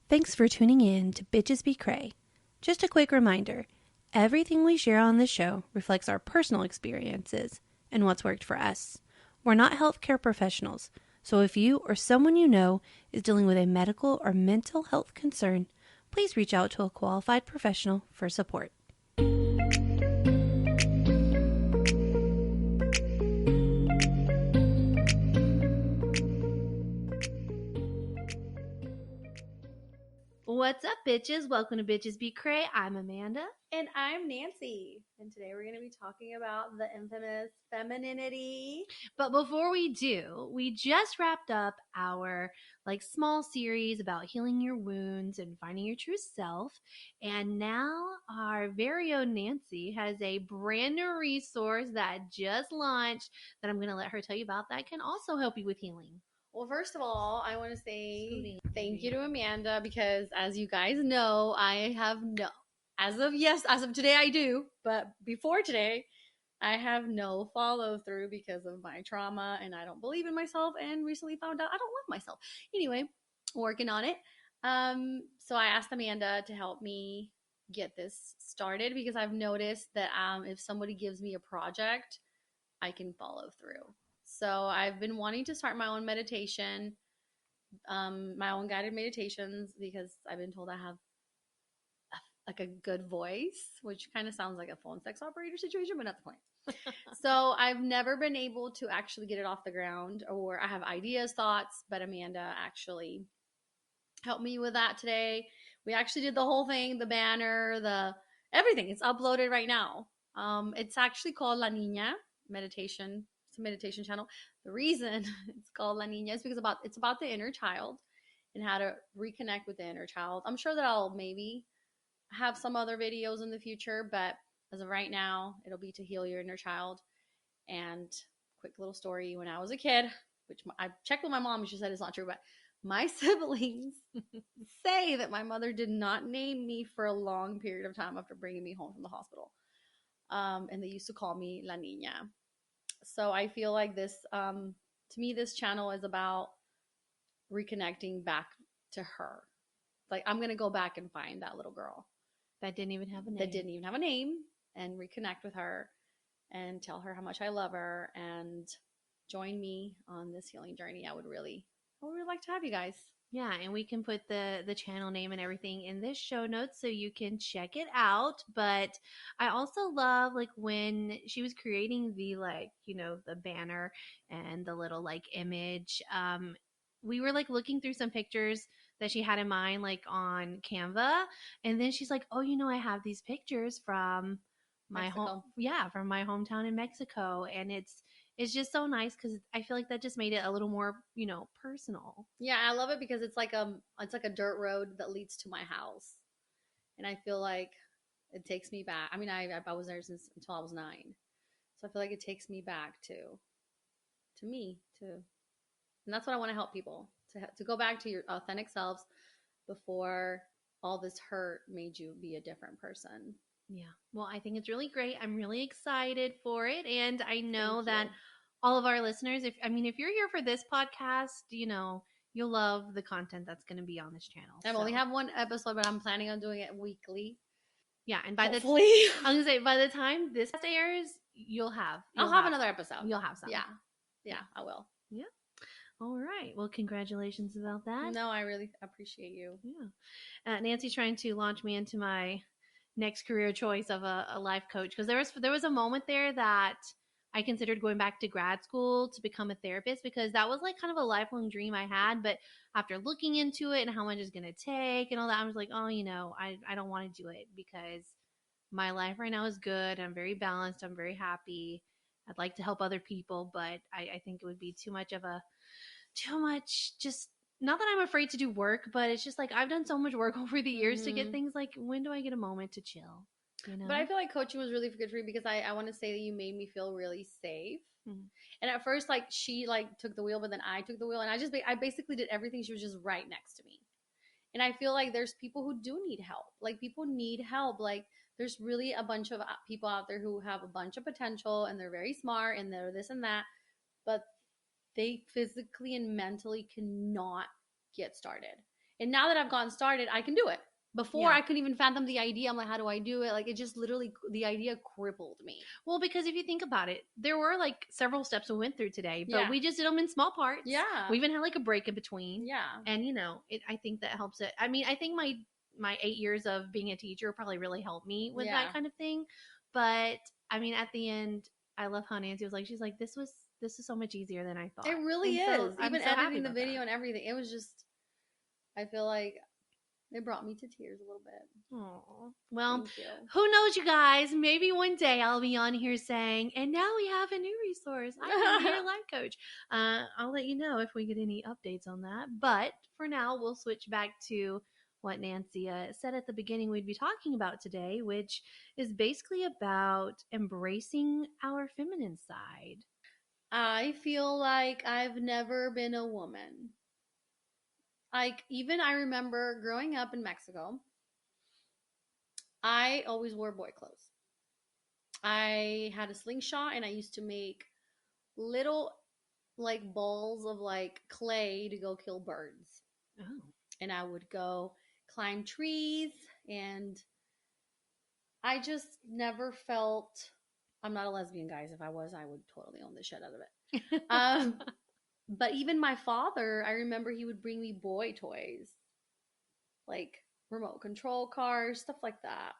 Thanks for tuning in to Bitches Be Cray. Just a quick reminder, everything we share on this show reflects our personal experiences and what's worked for us. We're not healthcare professionals, so if you or someone you know is dealing with a medical or mental health concern, please reach out to a qualified professional for support. What's up, bitches? Welcome to Bitches Be Cray. I'm Amanda. And I'm Nancy. And today we're going to be talking about the infamous femininity. But before we do, we just wrapped up our small series about healing your wounds and finding your true self. And now our very own Nancy has a brand new resource that just launched that I'm going to let her tell you about that can also help you with healing. Well, first of all, I want to say thank you to Amanda because, as you guys know, I have as of today I do, but before today, I have no follow through because of my trauma and I don't believe in myself and recently found out I don't love myself. Anyway, working on it. So I asked Amanda to help me get this started because I've noticed that if somebody gives me a project, I can follow through. So I've been wanting to start my own meditation, my own guided meditations, because I've been told I have a good voice, which kind of sounds like a phone sex operator situation, but not the point. So I've never been able to actually get it off the ground, or I have ideas, thoughts, but Amanda actually helped me with that today. We actually did the whole thing, the banner, everything. It's uploaded right now. It's actually called La Niña Meditation. It's a meditation channel. The reason it's called La Niña is because it's about the inner child and how to reconnect with the inner child. I'm sure that I'll maybe have some other videos in the future, but as of right now, it'll be to heal your inner child. And quick little story, when I was a kid, which I checked with my mom and she said it's not true, but my siblings say that my mother did not name me for a long period of time after bringing me home from the hospital. And they used to call me La Niña. So I feel like this, to me, this channel is about reconnecting back to her. Like, I'm going to go back and find that little girl that didn't even have a name and reconnect with her and tell her how much I love her and join me on this healing journey. I would really like to have you guys. Yeah, and we can put the channel name and everything in this show notes so you can check it out. But I also love when she was creating the the banner and the little image. We were looking through some pictures that she had in mind on Canva, and then she's like, "Oh, I have these pictures from my home, from my hometown in Mexico," and it's just so nice because I feel like that just made it a little more, personal. Yeah, I love it because it's like a dirt road that leads to my house, and I feel like it takes me back. I mean, I was there until I was 9, so I feel like it takes me back to me, and that's what I want to help people to go back to your authentic selves before all this hurt made you be a different person. Yeah. Well, I think it's really great. I'm really excited for it. And I know that all of our listeners, if you're here for this podcast, you'll love the content that's going to be on this channel. I only have one episode, but I'm planning on doing it weekly. Yeah. And by hopefully, I was going to say, by the time this airs, I'll have another episode. You'll have some. Yeah, I will. Yeah. All right. Well, congratulations about that. No, I really appreciate you. Yeah. Nancy's trying to launch me into my next career choice of a life coach, because there was a moment there that I considered going back to grad school to become a therapist, because that was kind of a lifelong dream I had. But after looking into it and how much it's going to take and all that, I was like, oh, I don't want to do it because my life right now is good. I'm very balanced. I'm very happy. I'd like to help other people, but I think it would be too much, just not that I'm afraid to do work, but it's just I've done so much work over the years to get things when do I get a moment to chill? But I feel like coaching was really good for you because I want to say that you made me feel really safe. Mm-hmm. And at first, she took the wheel, but then I took the wheel, and I basically did everything. She was just right next to me. And I feel like there's people who do need help. People need help. There's really a bunch of people out there who have a bunch of potential and they're very smart and they're this and that, but they physically and mentally cannot get started. And now that I've gotten started, I can do it. Before, Yeah. I couldn't even fathom the idea. I'm like, how do I do it? Like, it just literally, the idea crippled me. Well, because if you think about it, there were like several steps we went through today, but Yeah. we just did them in small parts. Yeah. We even had like a break in between. Yeah. And I think that helps it. I mean, I think my 8 years of being a teacher probably really helped me with Yeah. that kind of thing. But I mean, at the end, I love how Nancy was like, she's like, this is so much easier than I thought. It really And so is. I'm Even so happy editing the about video that. and everything, it was just, I feel like it brought me to tears a little bit. Aw. Well, Thank you. who knows, you guys? Maybe one day I'll be on here saying, and now we have a new resource. I can be your life coach. I'll let you know if we get any updates on that. But for now, we'll switch back to what Nancy said at the beginning we'd be talking about today, which is basically about embracing our feminine side. I feel like I've never been a woman. Like, even I remember growing up in Mexico, I always wore boy clothes. I had a slingshot and I used to make little like balls of like clay to go kill birds. Oh. And I would go climb trees, and I just never felt, I'm not a lesbian, guys. If I was, I would totally own the shit out of it. But even my father, I remember he would bring me boy toys, like remote control cars, stuff like that.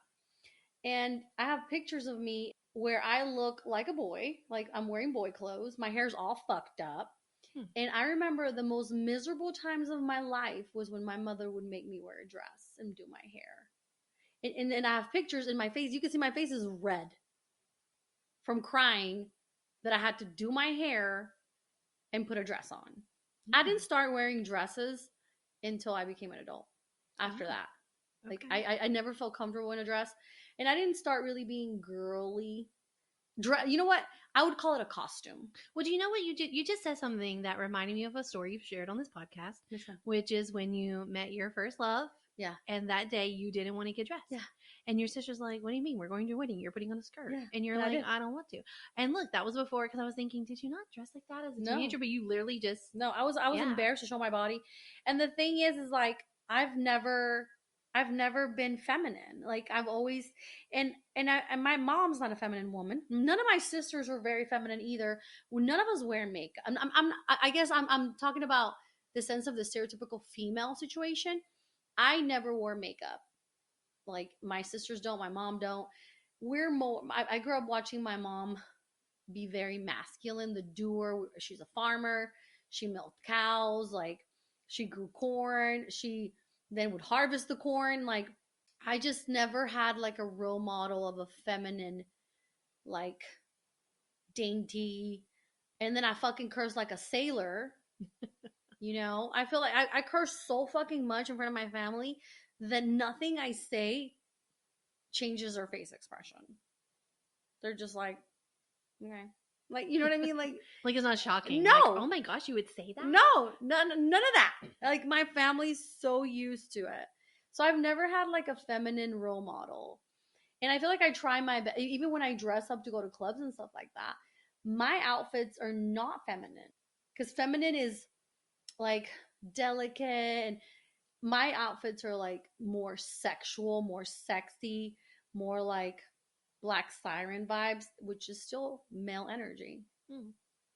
And I have pictures of me where I look like a boy, like I'm wearing boy clothes. My hair's all fucked up. And I remember the most miserable times of my life was when my mother would make me wear a dress and do my hair. And I have pictures in my face. You can see my face is red from crying that I had to do my hair and put a dress on. I didn't start wearing dresses until I became an adult. After that, like I never felt comfortable in a dress, and I didn't start really being girly. You know what? I would call it a costume. Well, do you know what you did? You just said something that reminded me of a story you've shared on this podcast, which is when you met your first love. Yeah. And that day you didn't want to get dressed. Yeah. And your sister's like, what do you mean? We're going to your wedding. You're putting on a skirt. Yeah. And you're like, I don't want to. And look, that was before, because I was thinking, did you not dress like that as a teenager? But you literally just. No, I was embarrassed to show my body. And the thing is like, I've never been feminine. Like I've always, and my mom's not a feminine woman. None of my sisters were very feminine either. None of us wear makeup. I guess I'm talking about the sense of the stereotypical female situation. I never wore makeup. Like my sisters don't, my mom don't. We're more. I grew up watching my mom be very masculine, the doer. She's a farmer. She milked cows. Like she grew corn. She then would harvest the corn. Like I just never had like a role model of a feminine, like dainty. And then I fucking curse like a sailor. I feel like I curse so fucking much in front of my family that nothing I say changes their face expression. They're just like, okay. Like, you know what I mean? Like it's not shocking. No. Like, oh my gosh, you would say that? No, none of that. Like my family's so used to it. So I've never had like a feminine role model. And I feel like I try my best, even when I dress up to go to clubs and stuff like that, my outfits are not feminine. Because feminine is like delicate, and my outfits are like more sexual, more sexy, more like Black Siren vibes, which is still male energy.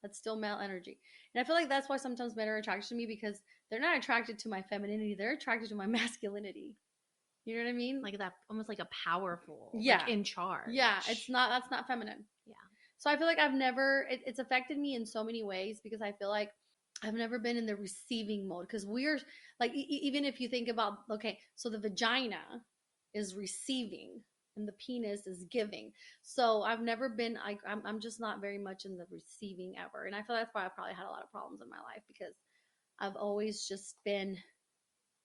That's still male energy. And I feel like that's why sometimes men are attracted to me, because they're not attracted to my femininity, they're attracted to my masculinity. You know what I mean? Like that, almost like a powerful, like in charge. Yeah, that's not feminine. Yeah. So I feel like it's affected me in so many ways, because I feel like I've never been in the receiving mode, because we're like, even if you think about, okay, so the vagina is receiving and the penis is giving. So I've never been, I'm just not very much in the receiving ever. And I feel that's why I probably had a lot of problems in my life, because I've always just been,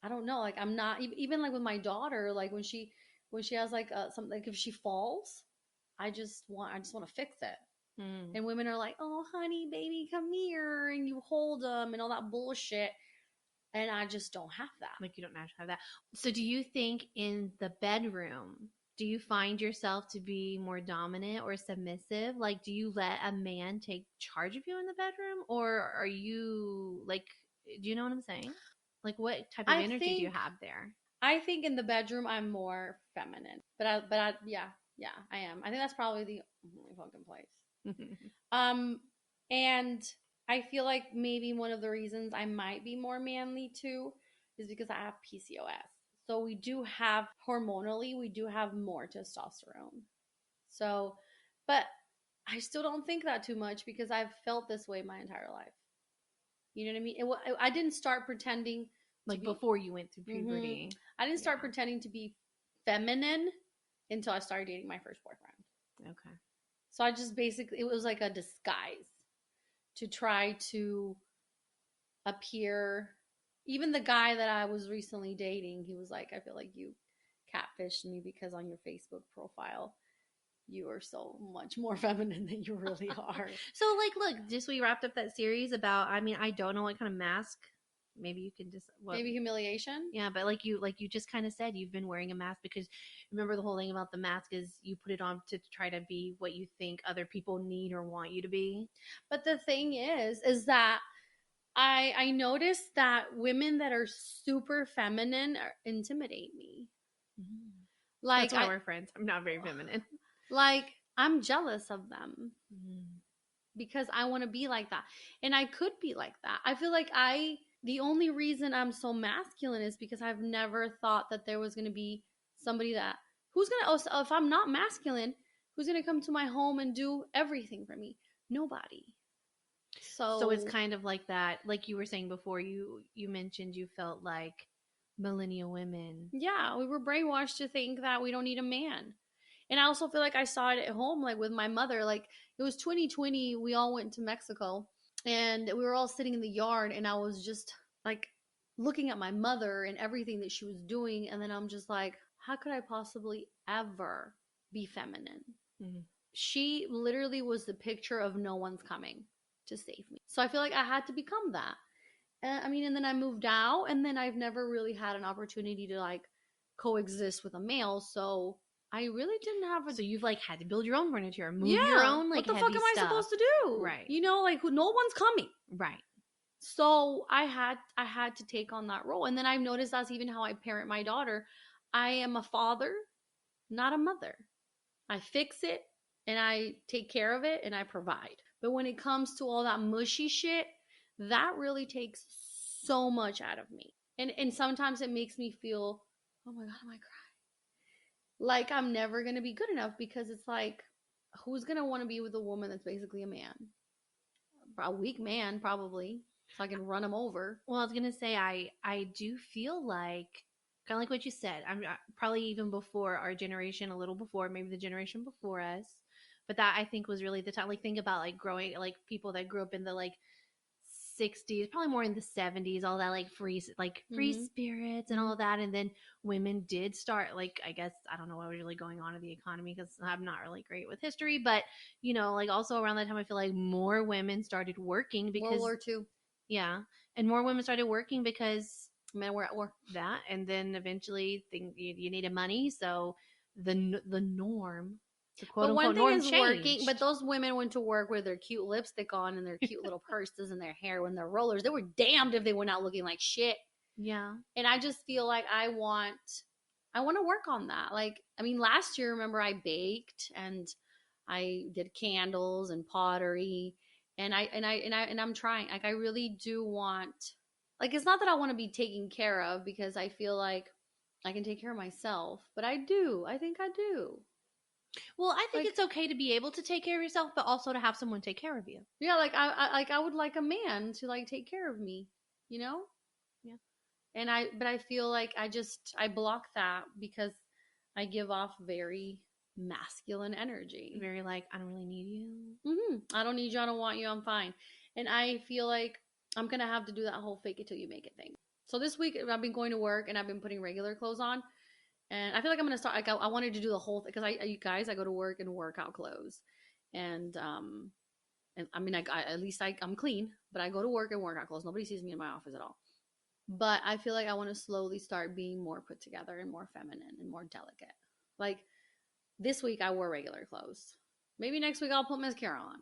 I don't know, like I'm not, even like with my daughter, like when she has like something, like if she falls, I just want to fix it. And women are like, oh, honey, baby, come here. And you hold them and all that bullshit. And I just don't have that. Like you don't naturally have that. So do you think in the bedroom, do you find yourself to be more dominant or submissive? Like, do you let a man take charge of you in the bedroom? Or are you like, do you know what I'm saying? Like, what type of I energy do you think have there? I think in the bedroom I'm more feminine, yeah, yeah, I am. I think that's probably the only fucking place. Um, and I feel like maybe one of the reasons I might be more manly too is because I have PCOS. So we do have hormonally, we do have more testosterone. So, but I still don't think that too much because I've felt this way my entire life. You know what I mean? I didn't start pretending to Like be. before you went through Mhm. puberty. I didn't start Yeah. pretending to be feminine until I started dating my first boyfriend. Okay. So I just basically, it was like a disguise to try to appear. Even the guy that I was recently dating, he was like, I feel like you catfished me because on your Facebook profile, you are so much more feminine than you really are. So, like, look, just we wrapped up that series about. I mean, I don't know what kind of mask. Maybe you can just what. Maybe humiliation. Yeah, but like you just kind of said, you've been wearing a mask because remember the whole thing about the mask is you put it on to try to be what you think other people need or want you to be. But the thing is that I noticed that women that are super feminine intimidate me. Mm. Like That's why we're friends. I'm not very feminine. like I'm jealous of them Mm. because I want to be like that. And I could be like that. I feel like the only reason I'm so masculine is because I've never thought that there was going to be somebody that who's going to if I'm not masculine, who's going to come to my home and do everything for me? Nobody. So it's So kind of like that, like you were saying before. You mentioned you felt like millennial women. yeah, we were brainwashed to think that we don't need a man. And I also feel like I saw it at home, like with my mother. Like it was 2020, we all went to Mexico and we were all sitting in the yard, and I was just like looking at my mother and everything that she was doing. And then I'm just like, how could I possibly ever be feminine? Mm. She literally was the picture of no one's coming to save me. So I feel like I had to become that. I mean, and then I moved out, and then I've never really had an opportunity to like coexist with a male. So I really didn't have a So you've like had to build your own furniture, move your yeah. own like What the fuck heavy am I stuff. supposed to do? Right. You know, like no one's coming. Right. So I had to take on that role, and then I've noticed that's even how I parent my daughter. I am a father, not a mother. I fix it and I take care of it and I provide. But when it comes to all that mushy shit, that really takes so much out of me. And sometimes it makes me feel, oh my god, am I crying? Like I'm never gonna be good enough because it's like, who's gonna want to be with a woman that's basically a man? A weak man, probably, so I can run him over. Well, I was gonna say I do feel like kind of like what you said. I'm probably even before our generation, a little before, maybe the generation before us. But that I think was really the time. Like think about like growing like people that grew up in the like 60s, probably more in the 70s, all that like free Mm-hmm. spirits and all of that. And then women did start like I guess I don't know what was really going on in the economy because I'm not really great with history, but like also around that time I feel like more women started working World because War II. yeah, and more women started working because Men were at war. that, and then eventually you needed money, so the norm, the quote But one unquote thing norm is working, but changed. those women went to work with their cute lipstick on and their cute little purses and their hair when they're rollers. They were damned if they went out looking like shit. Yeah. And I just feel like I want to work on that. Like, I mean, last year, remember I baked and I did candles and pottery and I'm trying. Like I really do want like it's not that I want to be taken care of because I feel like I can take care of myself, but I do. I think I do. Well, I think Like it's okay to be able to take care of yourself, but also to have someone take care of you. yeah, like I would like a man to like take care of me, you know? Yeah. And but I feel like I block that because I give off very masculine energy. Very like, I don't really need you. I don't need you. I don't want you. I'm fine. And I feel like I'm gonna have to do that whole fake it till you make it thing. So this week I've been going to work and I've been putting regular clothes on, and I feel like I'm gonna start. Like I wanted to do the whole thing because you guys, I go to work in workout clothes, and I mean at least I'm clean, but I go to work in workout clothes. Nobody sees me in my office at all. But I feel like I want to slowly start being more put together and more feminine and more delicate. Like this week I wore regular clothes. Maybe next week I'll put mascara on.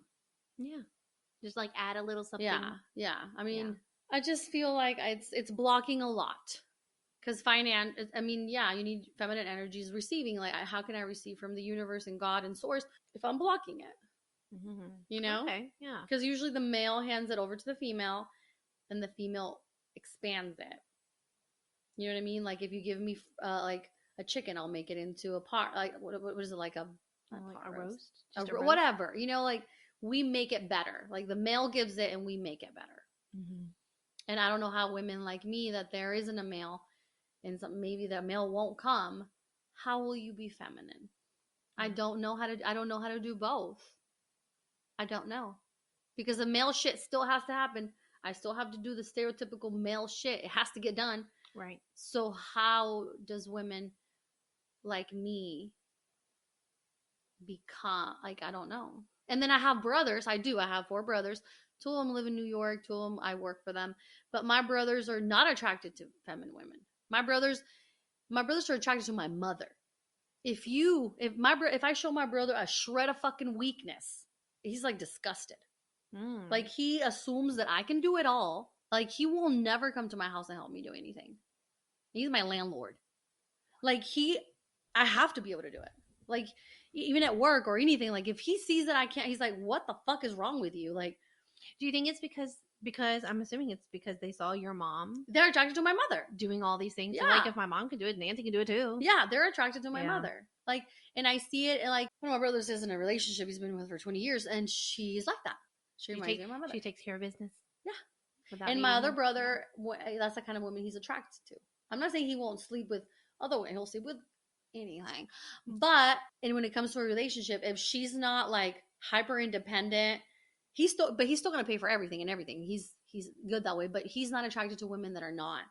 Yeah. Just like add a little something. Yeah, yeah. I mean, I just feel like it's blocking a lot. Because finance, I mean, yeah, you need feminine energies receiving. Like, how can I receive from the universe and God and source if I'm blocking it? Mm-hmm. You know? Okay, yeah. Because usually the male hands it over to the female and the female expands it. You know what I mean? Like, if you give me like a chicken, I'll make it into a pot. Like, what is it? Like a roast? A, Just a roast? whatever. You know, like, we make it better. Like, the male gives it and we make it better. Mm-hmm. And I don't know how women like me, that there isn't a male, and maybe that male won't come. How will you be feminine? I don't know how to do both. I don't know. Because the male shit still has to happen. I still have to do the stereotypical male shit. It has to get done. Right. So how does women like me become, like, I don't know. And then I have brothers. I have 4 brothers. 2 of them live in New York. 2 of them, I work for them. But my brothers are not attracted to feminine women. My brothers are attracted to my mother. If I show my brother a shred of fucking weakness, he's like disgusted. Like, he assumes that I can do it all. Like, he will never come to my house and help me do anything. He's my landlord. Like, I have to be able to do it. Like, even at work or anything, like, if he sees that I can't, he's like, what the fuck is wrong with you? Like, do you think it's because I'm assuming it's because they saw your mom they're attracted to my mother doing all these things? Yeah. So, like, if my mom can do it, Nancy can do it too. Yeah, they're attracted to my mother. Like, and I see it, and like, one of my brothers is in a relationship he's been with for 20 years, and she's like that. She reminds me of my mother. She takes care of business. Yeah. And my other brother, that's the kind of woman he's attracted to. I'm not saying he won't sleep with other women. He'll sleep with anything. But, and when it comes to a relationship, if she's not like hyper independent, he's still going to pay for everything and everything. He's good that way, but he's not attracted to women that are not.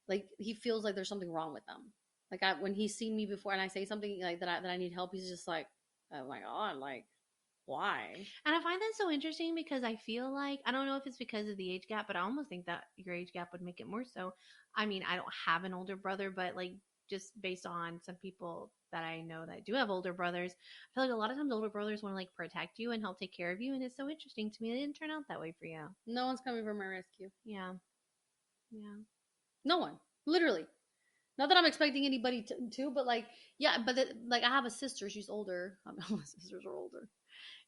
Like, he feels like there's something wrong with them. Like, when he's seen me before and I say something like that I need help, he's just like, oh my God, like, why? And I find that so interesting because I feel like, I don't know if it's because of the age gap, but I almost think that your age gap would make it more so. I mean, I don't have an older brother, but like, just based on some people that I know that do have older brothers, I feel like a lot of times older brothers want to like protect you and help take care of you. And it's so interesting to me. It didn't turn out that way for you. No one's coming for my rescue. Yeah. Yeah. No one. Literally. Not that I'm expecting anybody to, but like, yeah, but like, I have a sister. She's older. My sisters are older.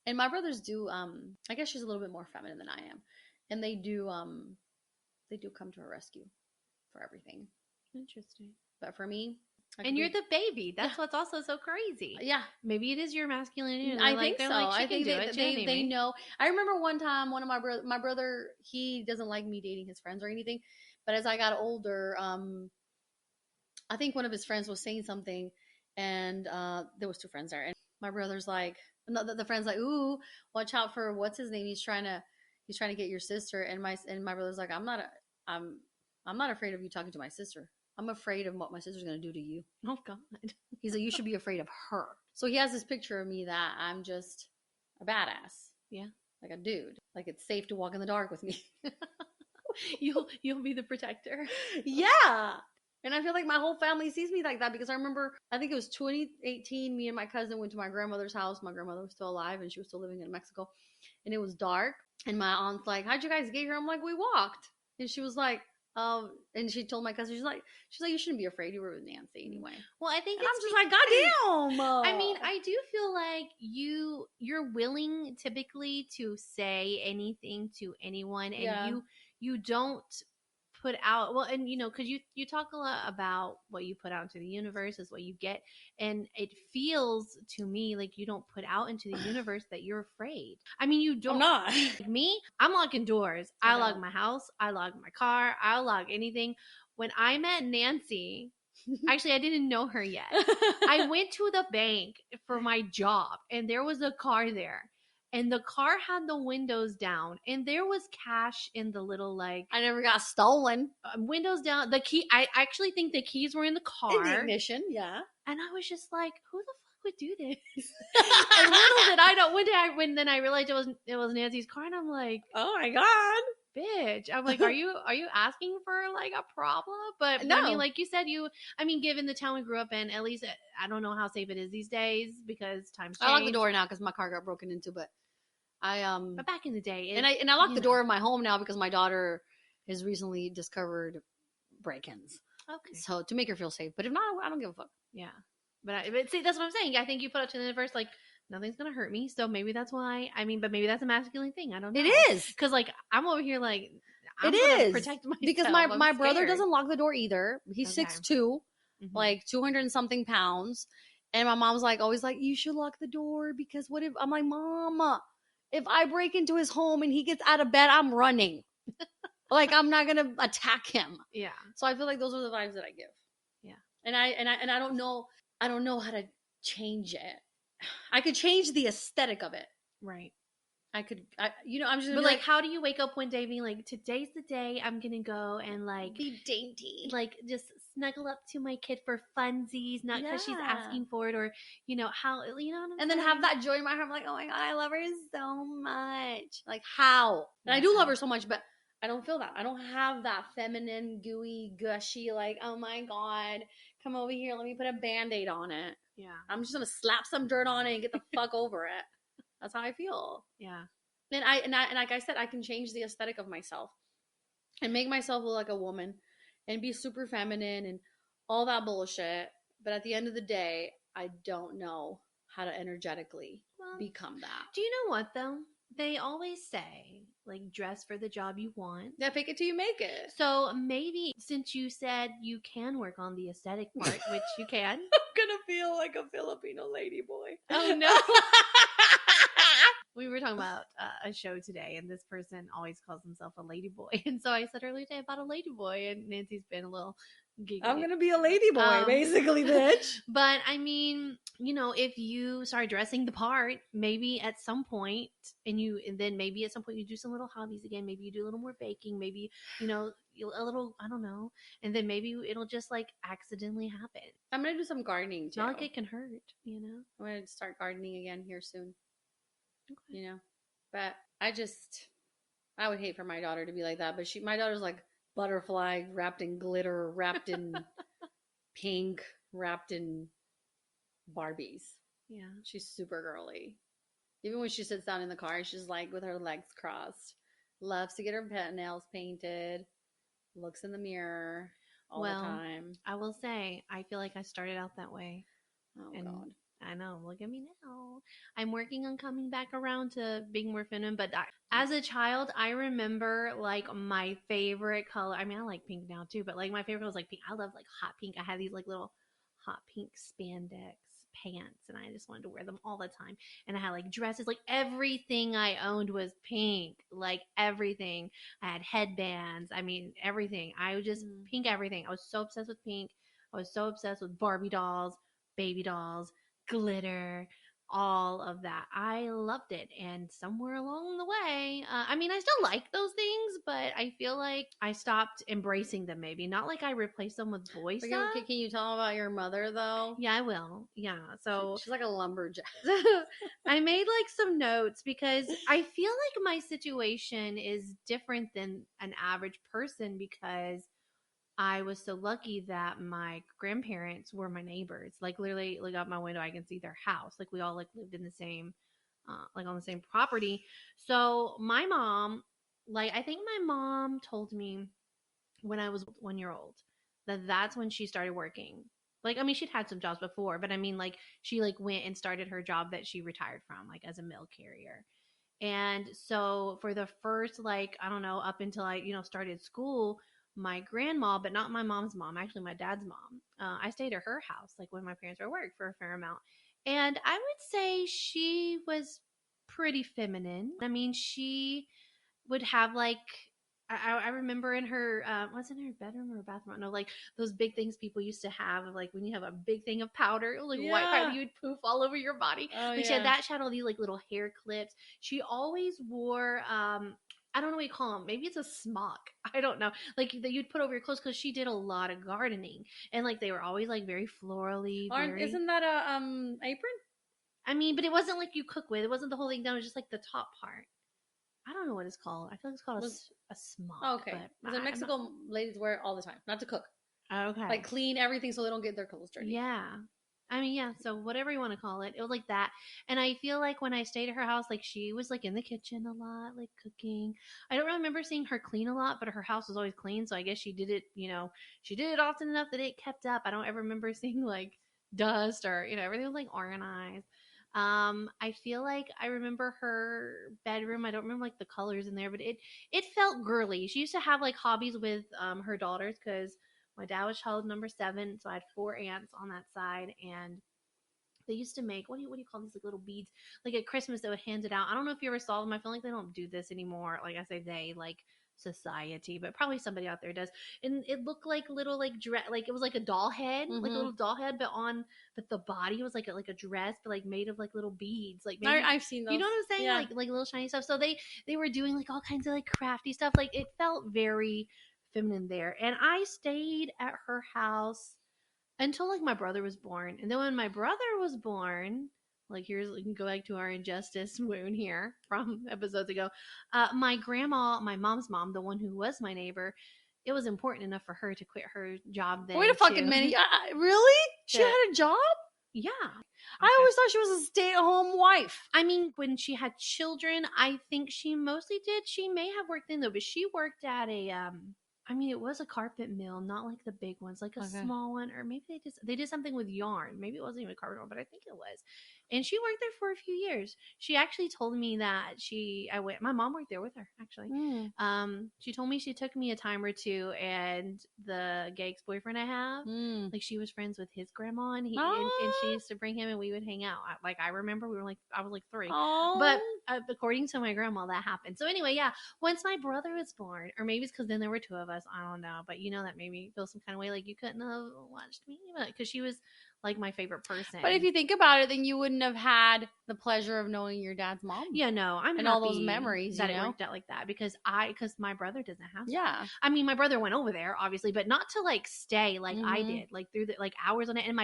And my brothers do, I guess she's a little bit more feminine than I am. And they do come to her rescue for everything. Interesting. But for me, and you're the baby. That's what's also so crazy. Yeah. Maybe it is your masculinity. I think so. I think they know. I remember one time, one of my brother, he doesn't like me dating his friends or anything. But as I got older, I think one of his friends was saying something, and there was 2 friends there. And my brother's like, the friend's like, ooh, watch out for what's his name. He's trying to get your sister. And my brother's like, I'm not afraid of you talking to my sister. I'm afraid of what my sister's going to do to you. Oh God. He's like, you should be afraid of her. So he has this picture of me that I'm just a badass. Yeah. Like a dude. Like, it's safe to walk in the dark with me. You'll be the protector. Yeah. And I feel like my whole family sees me like that, because I remember, I think it was 2018, me and my cousin went to my grandmother's house. My grandmother was still alive and she was still living in Mexico. And it was dark. And my aunt's like, how'd you guys get here? I'm like, we walked. And she was like, and she told my cousin, she's like, you shouldn't be afraid. You were with Nancy anyway. Well, I think I'm just like, goddamn. I mean, I do feel like you're willing typically to say anything to anyone, and you don't put out, well, and because you talk a lot about what you put out into the universe is what you get, and it feels to me like you don't put out into the universe that you're afraid. I mean, you don't. I'm not. Like me, I'm locking doors. I lock my house. I lock my car. I'll lock anything. When I met Nancy, actually, I didn't know her yet. I went to the bank for my job, and there was a car there. And the car had the windows down, and there was cash in the little, like... I never got stolen. Windows down. The key... I actually think the keys were in the car. In the ignition, yeah. And I was just like, who the fuck would do this? And little did I know. One day, then I realized it was Nancy's car, and I'm like... Oh, my God. Bitch. I'm like, are you asking for, like, a problem? But, no. I mean, like you said, given the town we grew up in, at least, I don't know how safe it is these days, because times change. I lock the door now because my car got broken into, but... But back in the day, and I lock the door of my home now because my daughter has recently discovered break-ins. Okay. So to make her feel safe. But if not, I don't give a fuck. Yeah. But see, that's what I'm saying. I think you put up to the universe like nothing's gonna hurt me, so maybe that's why. I mean, but maybe that's a masculine thing. I don't know. It is. Because like I'm over here like I'm It gonna is. protect myself Because my brother doesn't lock the door either. He's Okay. 6'2", like 200 and something pounds. And my mom's like always like, you should lock the door because what if I'm like, Mama, if I break into his home and he gets out of bed, I'm running. Like I'm not gonna attack him. Yeah. So I feel like those are the vibes that I give. Yeah. And I don't know how to change it. I could change the aesthetic of it. Right. I'm just gonna But be like, how do you wake up one day being like, today's the day I'm gonna go and like be dainty, like just snuggle up to my kid for funsies, not because she's asking for it, or how what I'm then saying? have that joy in my heart. I'm like, oh my god, I love her so much. Like how? And I do love her so much, but I don't feel that. I don't have that feminine, gooey, gushy, like, oh my god, come over here, let me put a band-aid on it. Yeah. I'm just gonna slap some dirt on it and get the fuck over it. That's how I feel. Yeah. And like I said, I can change the aesthetic of myself and make myself look like a woman and be super feminine and all that bullshit. But at the end of the day, I don't know how to energetically become that. Do you know what though? They always say, like, dress for the job you want. Yeah, fake it till you make it. So maybe since you said you can work on the aesthetic part, which you can. I'm gonna feel like a Filipino lady boy. Oh no. We were talking about a show today, and this person always calls himself a lady boy. And so I said earlier today about a lady boy, and Nancy's been a little giggly. I'm gonna be a lady boy, basically, bitch. But I mean, if you start dressing the part, maybe at some point, and then maybe at some point you do some little hobbies again. Maybe you do a little more baking. Maybe a little, I don't know, and then maybe it'll just like accidentally happen. I'm gonna do some gardening too. Not like it can hurt, I'm gonna start gardening again here soon. Okay. But I would hate for my daughter to be like that. But my daughter's like butterfly wrapped in glitter, wrapped in pink, wrapped in Barbies. Yeah. She's super girly. Even when she sits down in the car, she's like with her legs crossed. Loves to get her nails painted. Looks in the mirror all the time. I will say, I feel like I started out that way. Oh, God. I know. Look at me now. I'm working on coming back around to being more feminine. But as a child, I remember like my favorite color. I mean, I like pink now too, but like my favorite color was like pink. I love like hot pink. I had these like little hot pink spandex pants, and I just wanted to wear them all the time. And I had like dresses. Like everything I owned was pink. Like everything. I had headbands. I mean, everything. I was just pink everything. I was so obsessed with pink. I was so obsessed with Barbie dolls, baby dolls, glitter, all of that. I loved it. And somewhere along the way, I mean, I still like those things, but I feel like I stopped embracing them maybe. Not like I replaced them with boy stuff. Can you tell about your mother though? Yeah, I will. Yeah. So she's like a lumberjack. I made like some notes because I feel like my situation is different than an average person because I was so lucky that my grandparents were my neighbors. Like literally, like out my window, I can see their house. Like we all like lived in the same, like on the same property. So my mom, like I think my mom told me when I was 1 year old that that's when she started working. Like I mean, she'd had some jobs before, but I mean, like she like went and started her job that she retired from, like as a mail carrier. And so for the first like I don't know up until I started school my grandma, but not my mom's mom, actually my dad's mom. I stayed at her house, like when my parents were at work for a fair amount. And I would say she was pretty feminine. I mean, she would have like, I remember in her, was it in her bedroom or her bathroom? No, like those big things people used to have, like when you have a big thing of powder, like white powder, you would poof all over your body. She had that. She had all these like little hair clips. She always wore, I don't know what you call them. Maybe it's a smock. I don't know. Like that you'd put over your clothes because she did a lot of gardening, and like they were always like very florally. Isn't that a apron? I mean, but it wasn't like you cook with. It wasn't the whole thing down. It was just like the top part. I don't know what it's called. I feel like it's called a smock. Oh, okay. Because in Mexico, ladies wear it all the time, not to cook. Okay. Like clean everything so they don't get their clothes dirty. Yeah. I mean, yeah, so whatever you want to call it, it was like that. And I feel like when I stayed at her house, like she was like in the kitchen a lot, like cooking. I don't remember seeing her clean a lot, but her house was always clean. So I guess she did it, she did it often enough that it kept up. I don't ever remember seeing like dust or, everything was like organized. I feel like I remember her bedroom. I don't remember like the colors in there, but it felt girly. She used to have like hobbies with her daughters because my dad was child number 7, so I had 4 aunts on that side, and they used to make what do you call these like little beads? Like at Christmas, they would hand it out. I don't know if you ever saw them. I feel like they don't do this anymore. Like I say, they like society, but probably somebody out there does. And it looked like little like dress, like it was like a doll head, like a Mm-hmm. little doll head, but the body was like a dress, but like made of like little beads, like maybe. I've seen those. You know what I'm saying? Yeah. Like little shiny stuff. So they were doing like all kinds of like crafty stuff. Like it felt very feminine there. And I stayed at her house until like my brother was born. And then when my brother was born, like here's we can go back to our injustice wound here from episodes ago. My grandma, my mom's mom, the one who was my neighbor, it was important enough for her to quit her job then. Wait a fucking minute. Really? She To- had a job? Yeah. I always thought she was a stay-at-home wife. I mean, when she had children, I think she mostly did. She may have worked in though, but she worked at a I mean, it was a carpet mill, not like the big ones, like a small one, or maybe they did something with yarn. Maybe it wasn't even a carpet mill, but I think it was. And she worked there for a few years. She actually told me that my mom worked there with her actually. She told me she took me a time or two, and the gay ex-boyfriend I have, like she was friends with his grandma, and and she used to bring him, and we would hang out. I remember I was like 3, but according to my grandma, that happened. So anyway, yeah, once my brother was born, or maybe it's because then there were 2 of us. I don't know, but that made me feel some kind of way, like you couldn't have watched me, because she was like my favorite person. But if you think about it, then you wouldn't have had the pleasure of knowing your dad's mom. Yeah, no, I'm and happy all those memories that it worked out like that because my brother doesn't have. Yeah. I mean, my brother went over there obviously, but not to like stay like I did, like through the like hours on it. And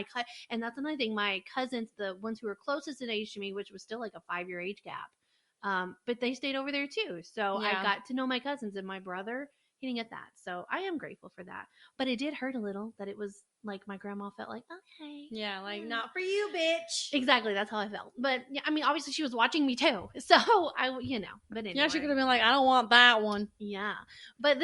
and that's another thing. My cousins, the ones who were closest in age to me, which was still like a 5-year age gap, but they stayed over there too. So I got to know my cousins, and my brother, he didn't get that. So I am grateful for that. But it did hurt a little that it was like my grandma felt like, okay. Yeah, like not for you, bitch. Exactly. That's how I felt. But yeah, I mean, obviously she was watching me too. So but anyway. Yeah, she could have been like, I don't want that one. Yeah. But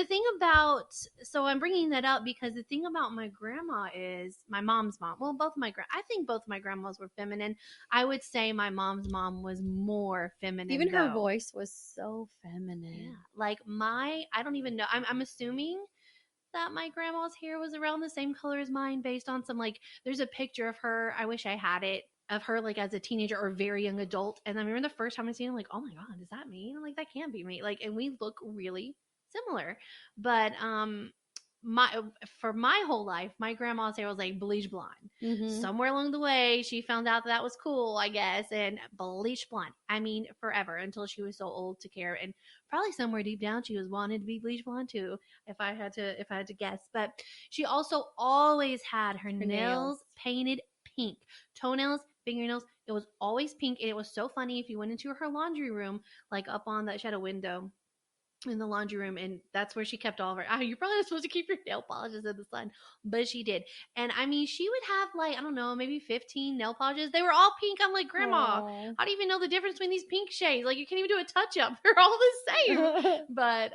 so I'm bringing that up because the thing about my grandma is my mom's mom. Well, I think both my grandmas were feminine. I would say my mom's mom was more feminine. Even her voice was so feminine. Yeah. Like I don't even know. I'm assuming that my grandma's hair was around the same color as mine based on some there's a picture of her. I wish I had it, of her like as a teenager or very young adult. And I remember the first time I seen it, I'm like, oh my God, is that me? And I'm like, that can't be me. And we look really similar. But for my whole life, my grandma's hair was like bleach blonde. Somewhere along the way, she found out that was cool, I guess, and bleach blonde. I mean, forever, until she was so old to care. And probably somewhere deep down, she was wanting to be bleach blonde too, if I had to guess. But she also always had her nails painted pink, toenails, fingernails. It was always pink, and it was so funny if you went into her laundry room, like up on that, she had a window in the laundry room, and that's where she kept all of her. You're probably not supposed to keep your nail polishes in the sun, but she did. And I mean, she would have I don't know, maybe 15 nail polishes. They were all pink. I'm like, Grandma, how do you even know the difference between these pink shades? Like, you can't even do a touch up. They're all the same. But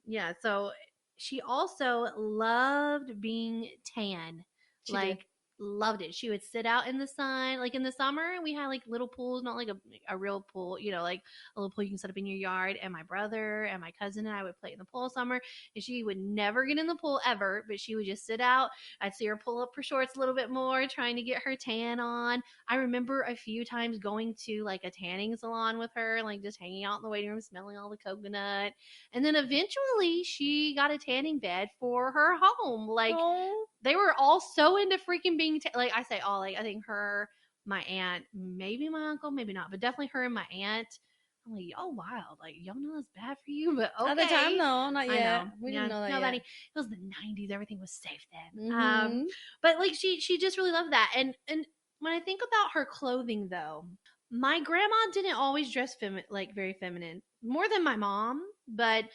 yeah. So she also loved being tan. She did. Loved it. She would sit out in the sun. Like in the summer, we had little pools, not like a real pool, like a little pool you can set up in your yard. And my brother and my cousin and I would play in the pool summer. And she would never get in the pool ever, but she would just sit out. I'd see her pull up her shorts a little bit more, trying to get her tan on. I remember a few times going to a tanning salon with her, just hanging out in the waiting room, smelling all the coconut. And then eventually she got a tanning bed for her home. They were all so into freaking being I say all, I think her, my aunt, maybe my uncle, maybe not, but definitely her and my aunt. I'm like, y'all wild. Y'all know that's bad for you, but okay. At the time, no, not yet. We didn't know that yet. It was the 90s. Everything was safe then. But she just really loved that. And when I think about her clothing, though, my grandma didn't always dress very feminine, more than my mom, but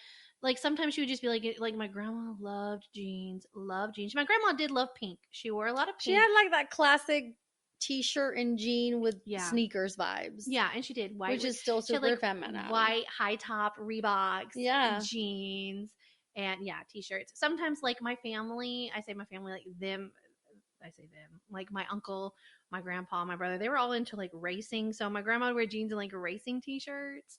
sometimes she would just be like my grandma loved jeans. My grandma did love pink. She wore a lot of pink. She had that classic t-shirt and jean with Yeah. sneakers vibes. Yeah, and she did white, which is still she had super like feminine. white high top Reeboks, Yeah. jeans, and yeah, t-shirts. Sometimes like my family, I say my family, like them, I say them, like my uncle, my grandpa, my brother, they were all into like racing. So my grandma would wear jeans and like racing t-shirts.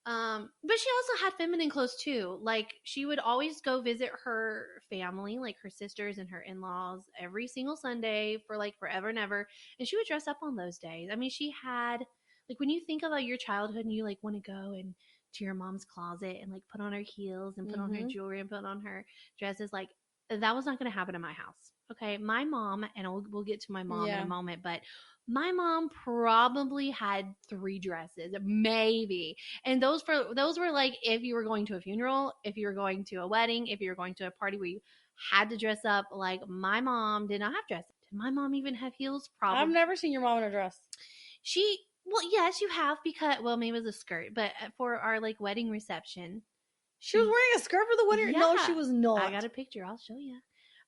But she also had feminine clothes too. Like she would always go visit her family, like her sisters and her in-laws every single Sunday for like forever and ever. And she would dress up on those days. I mean, she had like when you think about your childhood and you like want to go and to your mom's closet and like put on her heels and put on her jewelry and put on her dresses, like that was not going to happen in my house. Okay, my mom, and we'll get to my mom in a moment, but my mom probably had 3 dresses, maybe, and those were like if you were going to a funeral, if you were going to a wedding, if you were going to a party where you had to dress up. Like my mom did not have dresses. Did my mom even have heels? Probably. I've never seen your mom in a dress. She, well, yes, you have, because, well, maybe it was a skirt, but for our like wedding reception, she was wearing a skirt for the wedding. Yeah, no, she was not. I got a picture. I'll show you.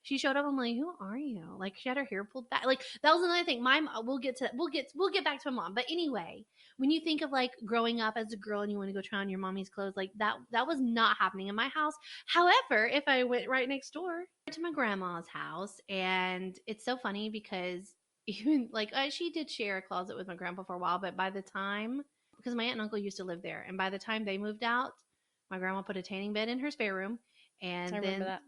She showed up. I'm like, who are you? Like, she had her hair pulled back. Like, that was another thing. We'll get back to my mom. But anyway, when you think of like growing up as a girl and you want to go try on your mommy's clothes, like that was not happening in my house. However, if I went right next door to my grandma's house, and it's so funny because even like she did share a closet with my grandpa for a while, but by the time, because my aunt and uncle used to live there, and by the time they moved out, my grandma put a tanning bed in her spare room, and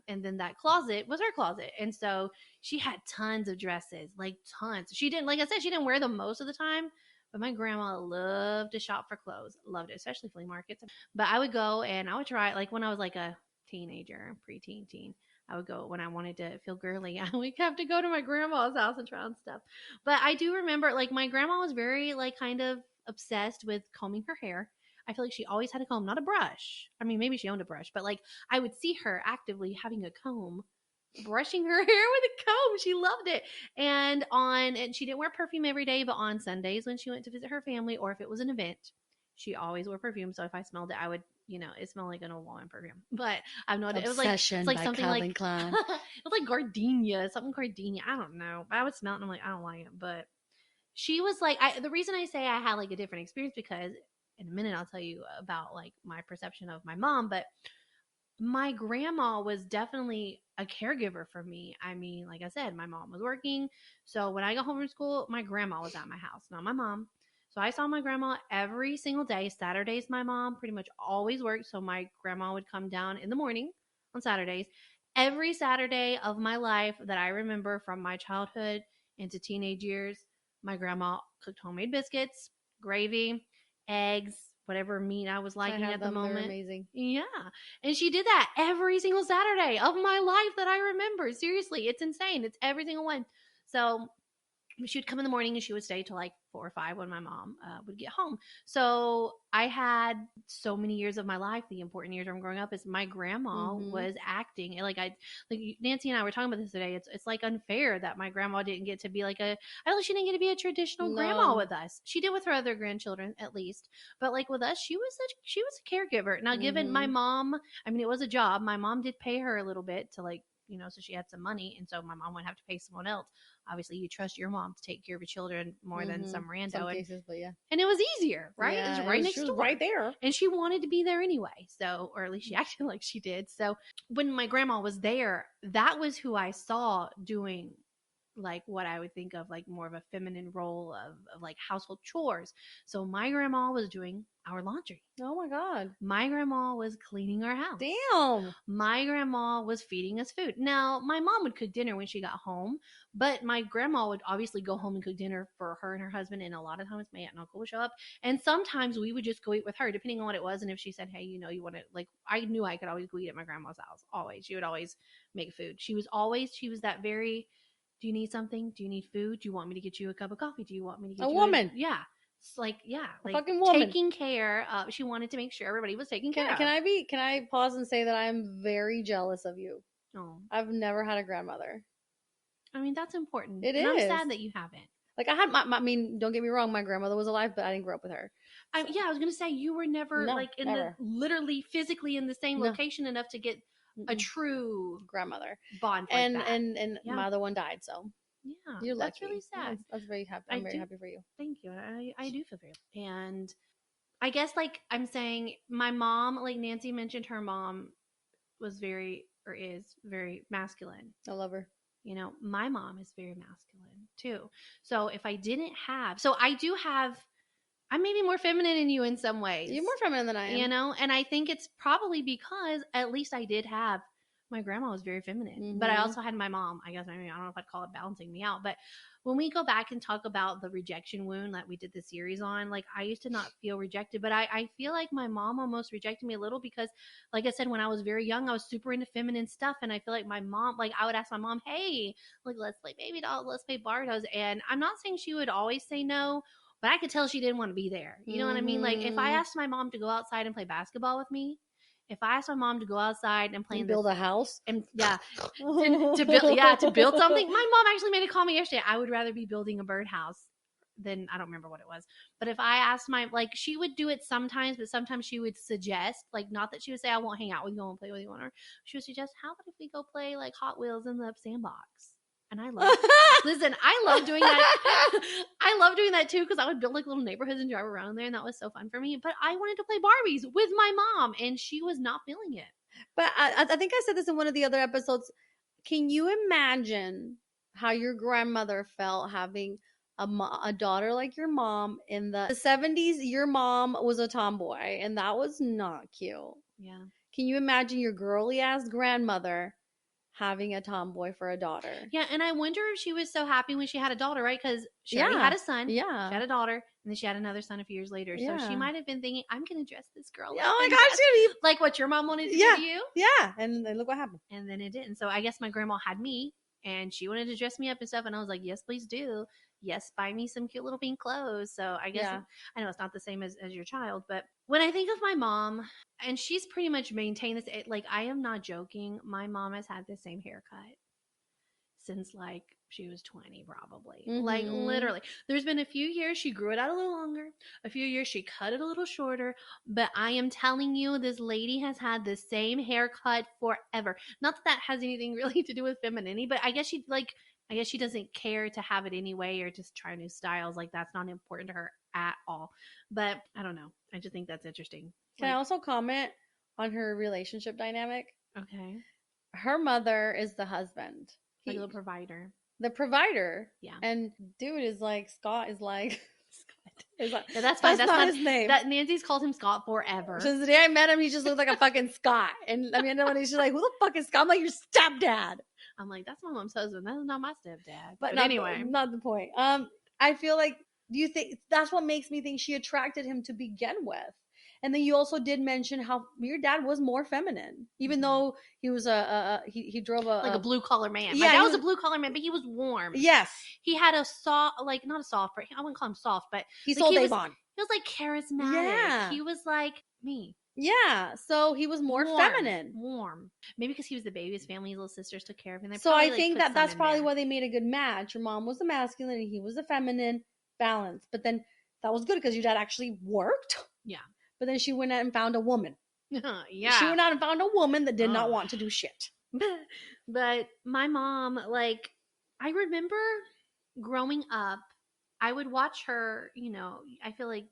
then that closet was her closet. And so she had tons of dresses, like tons. She didn't, like I said, she didn't wear them most of the time, but my grandma loved to shop for clothes. Loved it, especially flea markets. But I would go and I would try, like when I was like a teenager, preteen, teen. I would go when I wanted to feel girly. I would have to go to my grandma's house and try on stuff. But I do remember, like, my grandma was very, like, kind of obsessed with combing her hair. I feel like she always had a comb, not a brush. I mean, maybe she owned a brush, but like I would see her actively having a comb, brushing her hair with a comb. She loved it. And she didn't wear perfume every day, but on Sundays when she went to visit her family or if it was an event, she always wore perfume. So if I smelled it, I would, it smelled like an old woman perfume. But I've noticed it was like it's like something Calvin like Klein. It was like gardenia, something gardenia. I don't know. I would smell it and I'm like, I don't like it. But she was like, the reason I say I had like a different experience, because in a minute I'll tell you about like my perception of my mom, but my grandma was definitely a caregiver for me. I mean, like I said, my mom was working, so when I got home from school, my grandma was at my house, not my mom. So I saw my grandma every single day. Saturdays, my mom pretty much always worked, so my grandma would come down in the morning on Saturdays. Every Saturday of my life that I remember from my childhood into teenage years, my grandma cooked homemade biscuits, gravy, eggs, whatever meat I was liking at the moment. They're amazing. Yeah. And she did that every single Saturday of my life that I remember. Seriously, it's insane. It's every single one. So she would come in the morning and she would stay till like 4 or 5 when my mom would get home. So I had so many years of my life. The important years from growing up is my grandma was acting like Nancy and I were talking about this today. It's like unfair that my grandma didn't get to be like at least she didn't get to be a traditional grandma with us. She did with her other grandchildren at least, but like with us, she was a caregiver. Now, given my mom, I mean, it was a job. My mom did pay her a little bit to like, so she had some money, and so my mom wouldn't have to pay someone else. Obviously, you trust your mom to take care of your children more than some rando. Some cases, but yeah. And it was easier, right? Yeah, it was right next door. Right there. And she wanted to be there anyway. So, or at least she acted like she did. So when my grandma was there, that was who I saw doing like what I would think of like more of a feminine role of like household chores. So my grandma was doing our laundry. Oh my God. My grandma was cleaning our house. Damn. My grandma was feeding us food. Now, my mom would cook dinner when she got home, but my grandma would obviously go home and cook dinner for her and her husband. And a lot of times my aunt and uncle would show up. And sometimes we would just go eat with her, depending on what it was. And if she said, hey, you want to, like, I knew I could always go eat at my grandma's house. Always. She would always make food. She was that very, do you need something? Do you need food? Do you want me to get you a cup of coffee? Do you want me to get a you woman? Yeah. It's like, yeah, like fucking woman. taking care of, she wanted to make sure everybody was taken care of. Can I pause and say that I'm very jealous of you? Oh. I've never had a grandmother. I mean, that's important. It and is. I'm sad that you haven't. Like I had I mean, don't get me wrong, my grandmother was alive, but I didn't grow up with her. I was going to say you were never literally physically in the same location enough to get a true grandmother bond like that. And my other one died, so. Yeah. You're that's lucky. really sad. That's very happy. I'm very happy for you. Thank you. I do feel very, and I guess like I'm saying, my mom, like Nancy mentioned, her mom was very or is very masculine. I love her. You know, my mom is very masculine too. So if I didn't have, so I do have, I'm maybe more feminine in you in some ways. You're more feminine than I am. You know, and I think it's probably because at least I did have, my grandma was very feminine, but I also had my mom. I guess, I mean, I don't know if I'd call it balancing me out, but when we go back and talk about the rejection wound that we did the series on, like I used to not feel rejected, but I feel like my mom almost rejected me a little because, like I said, when I was very young, I was super into feminine stuff. And I feel like my mom, like I would ask my mom, hey, like, let's play baby doll, let's play Barbie dolls. And I'm not saying she would always say no, but I could tell she didn't want to be there. You know what I mean? Like if I asked my mom to go outside and play basketball with me, if I asked my mom to go outside and play and build a house, and to build something, my mom actually made a comment yesterday. I would rather be building a birdhouse than, I don't remember what it was. But if I asked like she would do it sometimes, but sometimes she would suggest, like, not that she would say I won't hang out with you, I won't play with you, or she would suggest, how about if we go play like Hot Wheels in the sandbox? And I love listen, I love doing that. I love doing that too, because I would build like little neighborhoods and drive around there, and that was so fun for me. But I wanted to play Barbies with my mom, and she was not feeling it. But I think I said this in one of the other episodes. Can you imagine how your grandmother felt having a daughter like your mom in the 70s? Your mom was a tomboy, and that was not cute. Yeah. Can you imagine your girly ass grandmother having a tomboy for a daughter? Yeah, and I wonder if she was so happy when she had a daughter, right? Because she already had a son. Yeah. She had a daughter, and then she had another son a few years later. Yeah. So she might have been thinking, I'm going to dress this girl. Like, oh my gosh, like what your mom wanted to do to you? Yeah, and look what happened. And then it didn't. So I guess my grandma had me, and she wanted to dress me up and stuff, and I was like, yes, please do. Yes, buy me some cute little pink clothes. So I guess, I know it's not the same as your child, but when I think of my mom, and she's pretty much maintained this, like, I am not joking, my mom has had the same haircut since like she was 20 probably. Like literally, there's been a few years she grew it out a little longer, a few years she cut it a little shorter, but I am telling you, this lady has had the same haircut forever. Not that that has anything really to do with femininity, but I guess she doesn't care to have it anyway, or just try new styles. Like that's not important to her at all. But I don't know, I just think that's interesting. Can I also comment on her relationship dynamic? Okay. Her mother is the husband. Like the provider. The provider. Yeah. And dude is like, Scott is like, yeah, that's fine. That's not his name. That Nancy's called him Scott forever. Since the day I met him, he just looked like a fucking Scott. And I mean, when he's just like, who the fuck is Scott? I'm like, your stepdad. I'm like, that's my mom's husband. That's not my stepdad. But anyway, not the point. I feel like, do you think that's what makes me think she attracted him to begin with? And then you also did mention how your dad was more feminine, even though he was he drove a blue collar man. Yeah, my dad was a blue collar man, but he was warm. Yes, he had a soft, like not a soft, but I wouldn't call him soft, but he sold Avon. He was like charismatic. Yeah, he was like me. Yeah, so he was more feminine, warm. Maybe because he was the baby, his family, his little sisters took care of him. So I think that's probably why they made a good match. Your mom was the masculine, and he was the feminine balance. But then that was good because your dad actually worked. Yeah. But then she went out and found a woman. Yeah. She went out and found a woman that did not want to do shit. But my mom, like, I remember growing up, I would watch her, you know, I feel like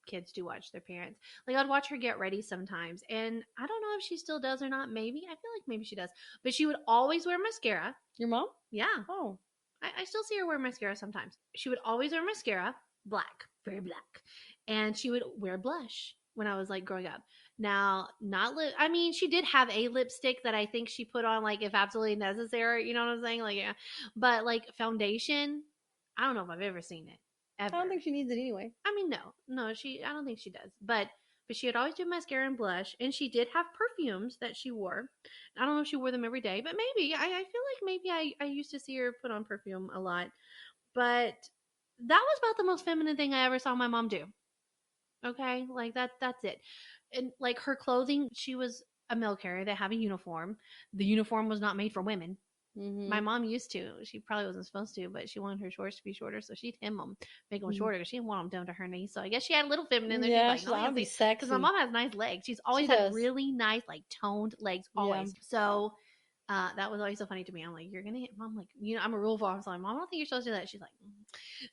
kids do watch their parents. Like, I'd watch her get ready sometimes. And I don't know if she still does or not. Maybe. I feel like maybe she does. But she would always wear mascara. Your mom? Yeah. Oh. I still see her wear mascara sometimes. She would always wear mascara, black, very black. And she would wear blush when I was like growing up. Now, not I mean, she did have a lipstick that I think she put on like if absolutely necessary, you know what I'm saying? Like, yeah. But like foundation, I don't know if I've ever seen it. Ever. I don't think she needs it anyway. I mean, no, I don't think she does. But she would always do mascara and blush, and she did have perfumes that she wore. I don't know if she wore them every day, but maybe. I feel like maybe I used to see her put on perfume a lot. But that was about the most feminine thing I ever saw my mom do. Okay, like that's it. And like her clothing, she was a mail carrier. They have a uniform. The uniform was not made for women. Mm-hmm. My mom used to. She probably wasn't supposed to, but she wanted her shorts to be shorter, so she'd hem them, make them shorter, because she didn't want them down to her knees. So I guess she had a little feminine there. Yeah, she's like, I'll be sexy. Because my mom has nice legs. She's always had really nice, like toned legs, always. Yeah. So That was always so funny to me. I'm like, you're gonna hit mom, like, I'm a rule follower. So I'm like, mom, I don't think you're supposed to do that. She's like, mm.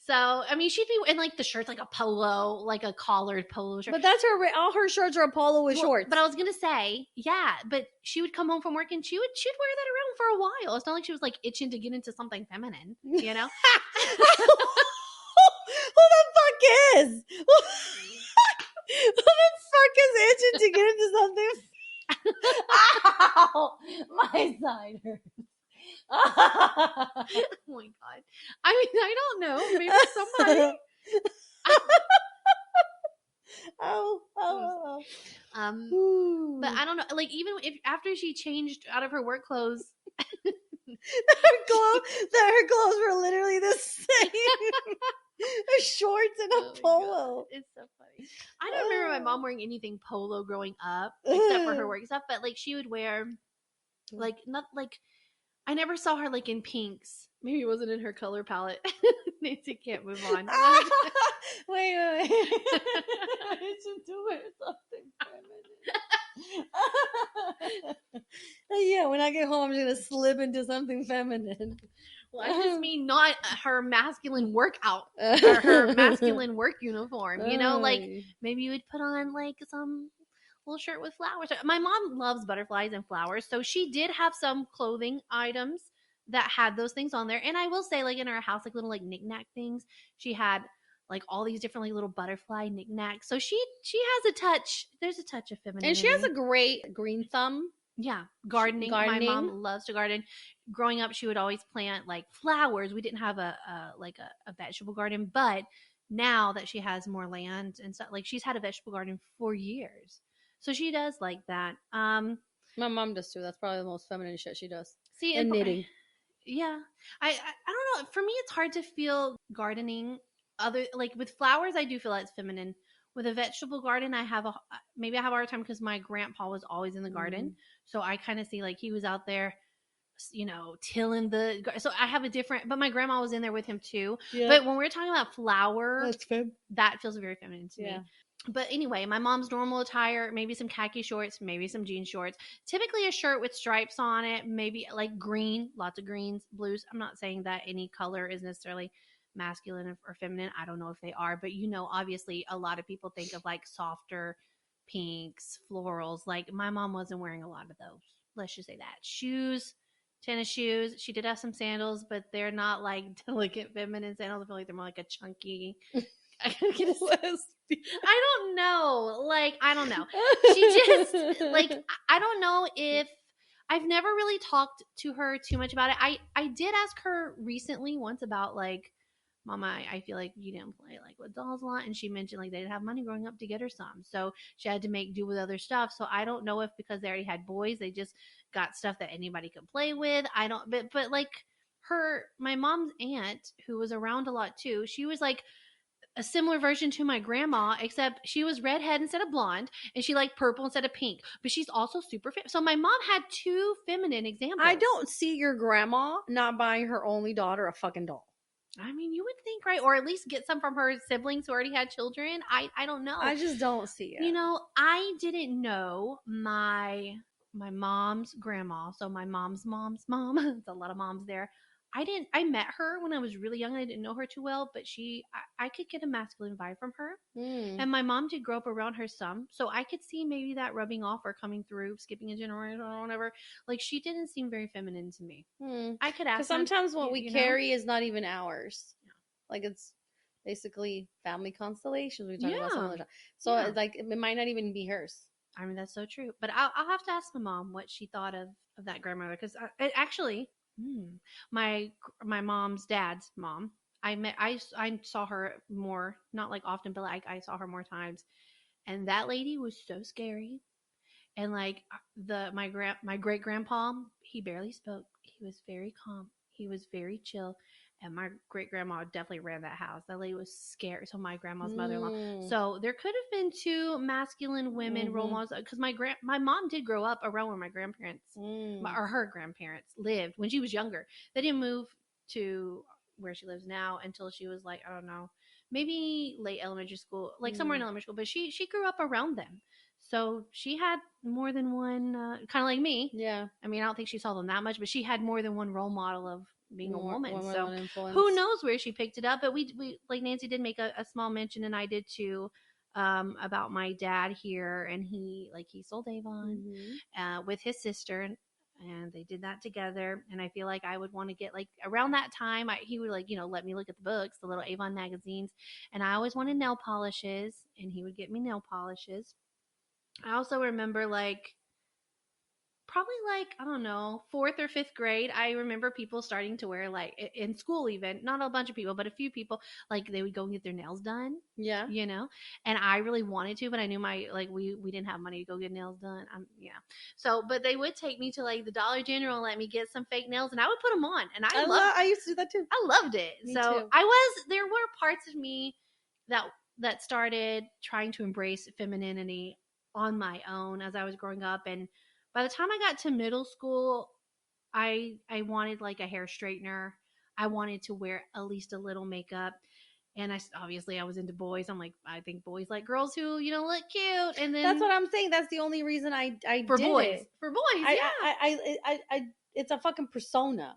So I mean, she'd be in like the shirts, like a polo, like a collared polo shirt. But that's all her shirts are polo with shorts. But I was gonna say, yeah, but she would come home from work and she'd wear that around for a while. It's not like she was like itching to get into something feminine, Who the fuck is? Who the fuck is itching to get into something? Ow! My side hurts. Oh my god! I mean, I don't know. Maybe somebody. Oh. But I don't know. Like, even if after she changed out of her work clothes, her clothes were literally the same. Shorts and a polo. It's so funny. I don't remember my mom wearing anything polo growing up, except for her work stuff. But like, she would wear, like, not like, I never saw her like in pinks. Maybe it wasn't in her color palette. Nancy can't move on. Wait. I should do wear something feminine. Yeah, when I get home, I'm just gonna slip into something feminine. Well, I just mean not her masculine workout or her masculine work uniform. Like maybe you would put on like some little shirt with flowers. My mom loves butterflies and flowers, so she did have some clothing items that had those things on there. And I will say, like in her house, like little like knickknack things, she had like all these different like little butterfly knickknacks. So she has a touch. There's a touch of femininity, and she has a great green thumb. Yeah, gardening. My mom loves to garden. Growing up, she would always plant like flowers. We didn't have a vegetable garden, but now that she has more land and stuff, like she's had a vegetable garden for years. So she does like that. My mom does too. That's probably the most feminine shit she does. See, and knitting. Yeah, I don't know. For me, it's hard to feel gardening. Like with flowers, I do feel like it's feminine. With a vegetable garden, maybe I have a hard time because my grandpa was always in the garden, so I kind of see like he was out there, tilling the. So I have a different. But my grandma was in there with him too. Yeah. But when we're talking about flower, that feels very feminine to me. But anyway, my mom's normal attire, maybe some khaki shorts, maybe some jean shorts, typically a shirt with stripes on it, maybe like green, lots of greens, blues. I'm not saying that any color is necessarily masculine or feminine. I don't know if they are, but obviously a lot of people think of like softer pinks, florals. Like my mom wasn't wearing a lot of those. Let's just say that. Shoes, tennis shoes. She did have some sandals, but they're not like delicate feminine sandals. I feel like they're more like a chunky. I don't know. Like, I don't know. She just, like, I don't know if I've never really talked to her too much about it. I did ask her recently once about, like, Mama, I feel like you didn't play, like, with dolls a lot. And she mentioned, like, they didn't have money growing up to get her some. So she had to make do with other stuff. So I don't know if because they already had boys, they just got stuff that anybody could play with. But like, my mom's aunt, who was around a lot too, she was like, a similar version to my grandma, except she was redhead instead of blonde, and she liked purple instead of pink. But she's also super fit. So my mom had two feminine examples. I don't see your grandma not buying her only daughter a fucking doll. I mean, you would think, right? Or at least get some from her siblings who already had children. I don't know. I just don't see it. I didn't know my mom's grandma, so my mom's mom. There's a lot of moms there. I met her when I was really young. I didn't know her too well, but I could get a masculine vibe from her. And my mom did grow up around her some, so I could see maybe that rubbing off or coming through, skipping a generation or whatever. Like, she didn't seem very feminine to me. I could ask. Because sometimes what we carry is not even ours. Yeah. Like, it's basically family constellations. We talk about some other time. So like, it might not even be hers. I mean, that's so true. But I'll have to ask my mom what she thought of that grandmother, because actually. My mom's dad's mom. I saw her more, not like often, but like I saw her more times, and that lady was so scary. And like my great grandpa, he barely spoke. He was very calm. He was very chill. And my great grandma definitely ran that house. That lady was scared. So my grandma's mother-in-law. So there could have been two masculine women role models. Because my mom did grow up around where my grandparents or her grandparents lived when she was younger. They didn't move to where she lives now until she was like, I don't know, maybe late elementary school, like somewhere in elementary school. But she grew up around them. So she had more than one, kind of like me. Yeah. I mean, I don't think she saw them that much, but she had more than one role model of being a woman. More than So one influence. who knows where she picked it up? But we like Nancy did make a small mention, and I did too, about my dad here, and he sold Avon, with his sister, and they did that together. And I feel like I would want to get, like, around that time, he would, like, let me look at the books, the little Avon magazines, and I always wanted nail polishes, and he would get me nail polishes. I also remember, like, probably, like, I don't know, fourth or fifth grade, I remember people starting to wear, like, in school, even not a bunch of people, but a few people, like, they would go and get their nails done. Yeah. And I really wanted to, but I knew we didn't have money to go get nails done. Yeah. So, but they would take me to, like, the Dollar General and let me get some fake nails, and I would put them on, and I used to do that too. I loved it. Me so too. there were parts of me that started trying to embrace femininity on my own as I was growing up. And by the time I got to middle school, I wanted, like, a hair straightener. I wanted to wear at least a little makeup. And obviously I was into boys. I'm like, I think boys like girls who, look cute. And then That's what I'm saying. That's the only reason I for did boys, it. for boys, yeah. It's a fucking persona.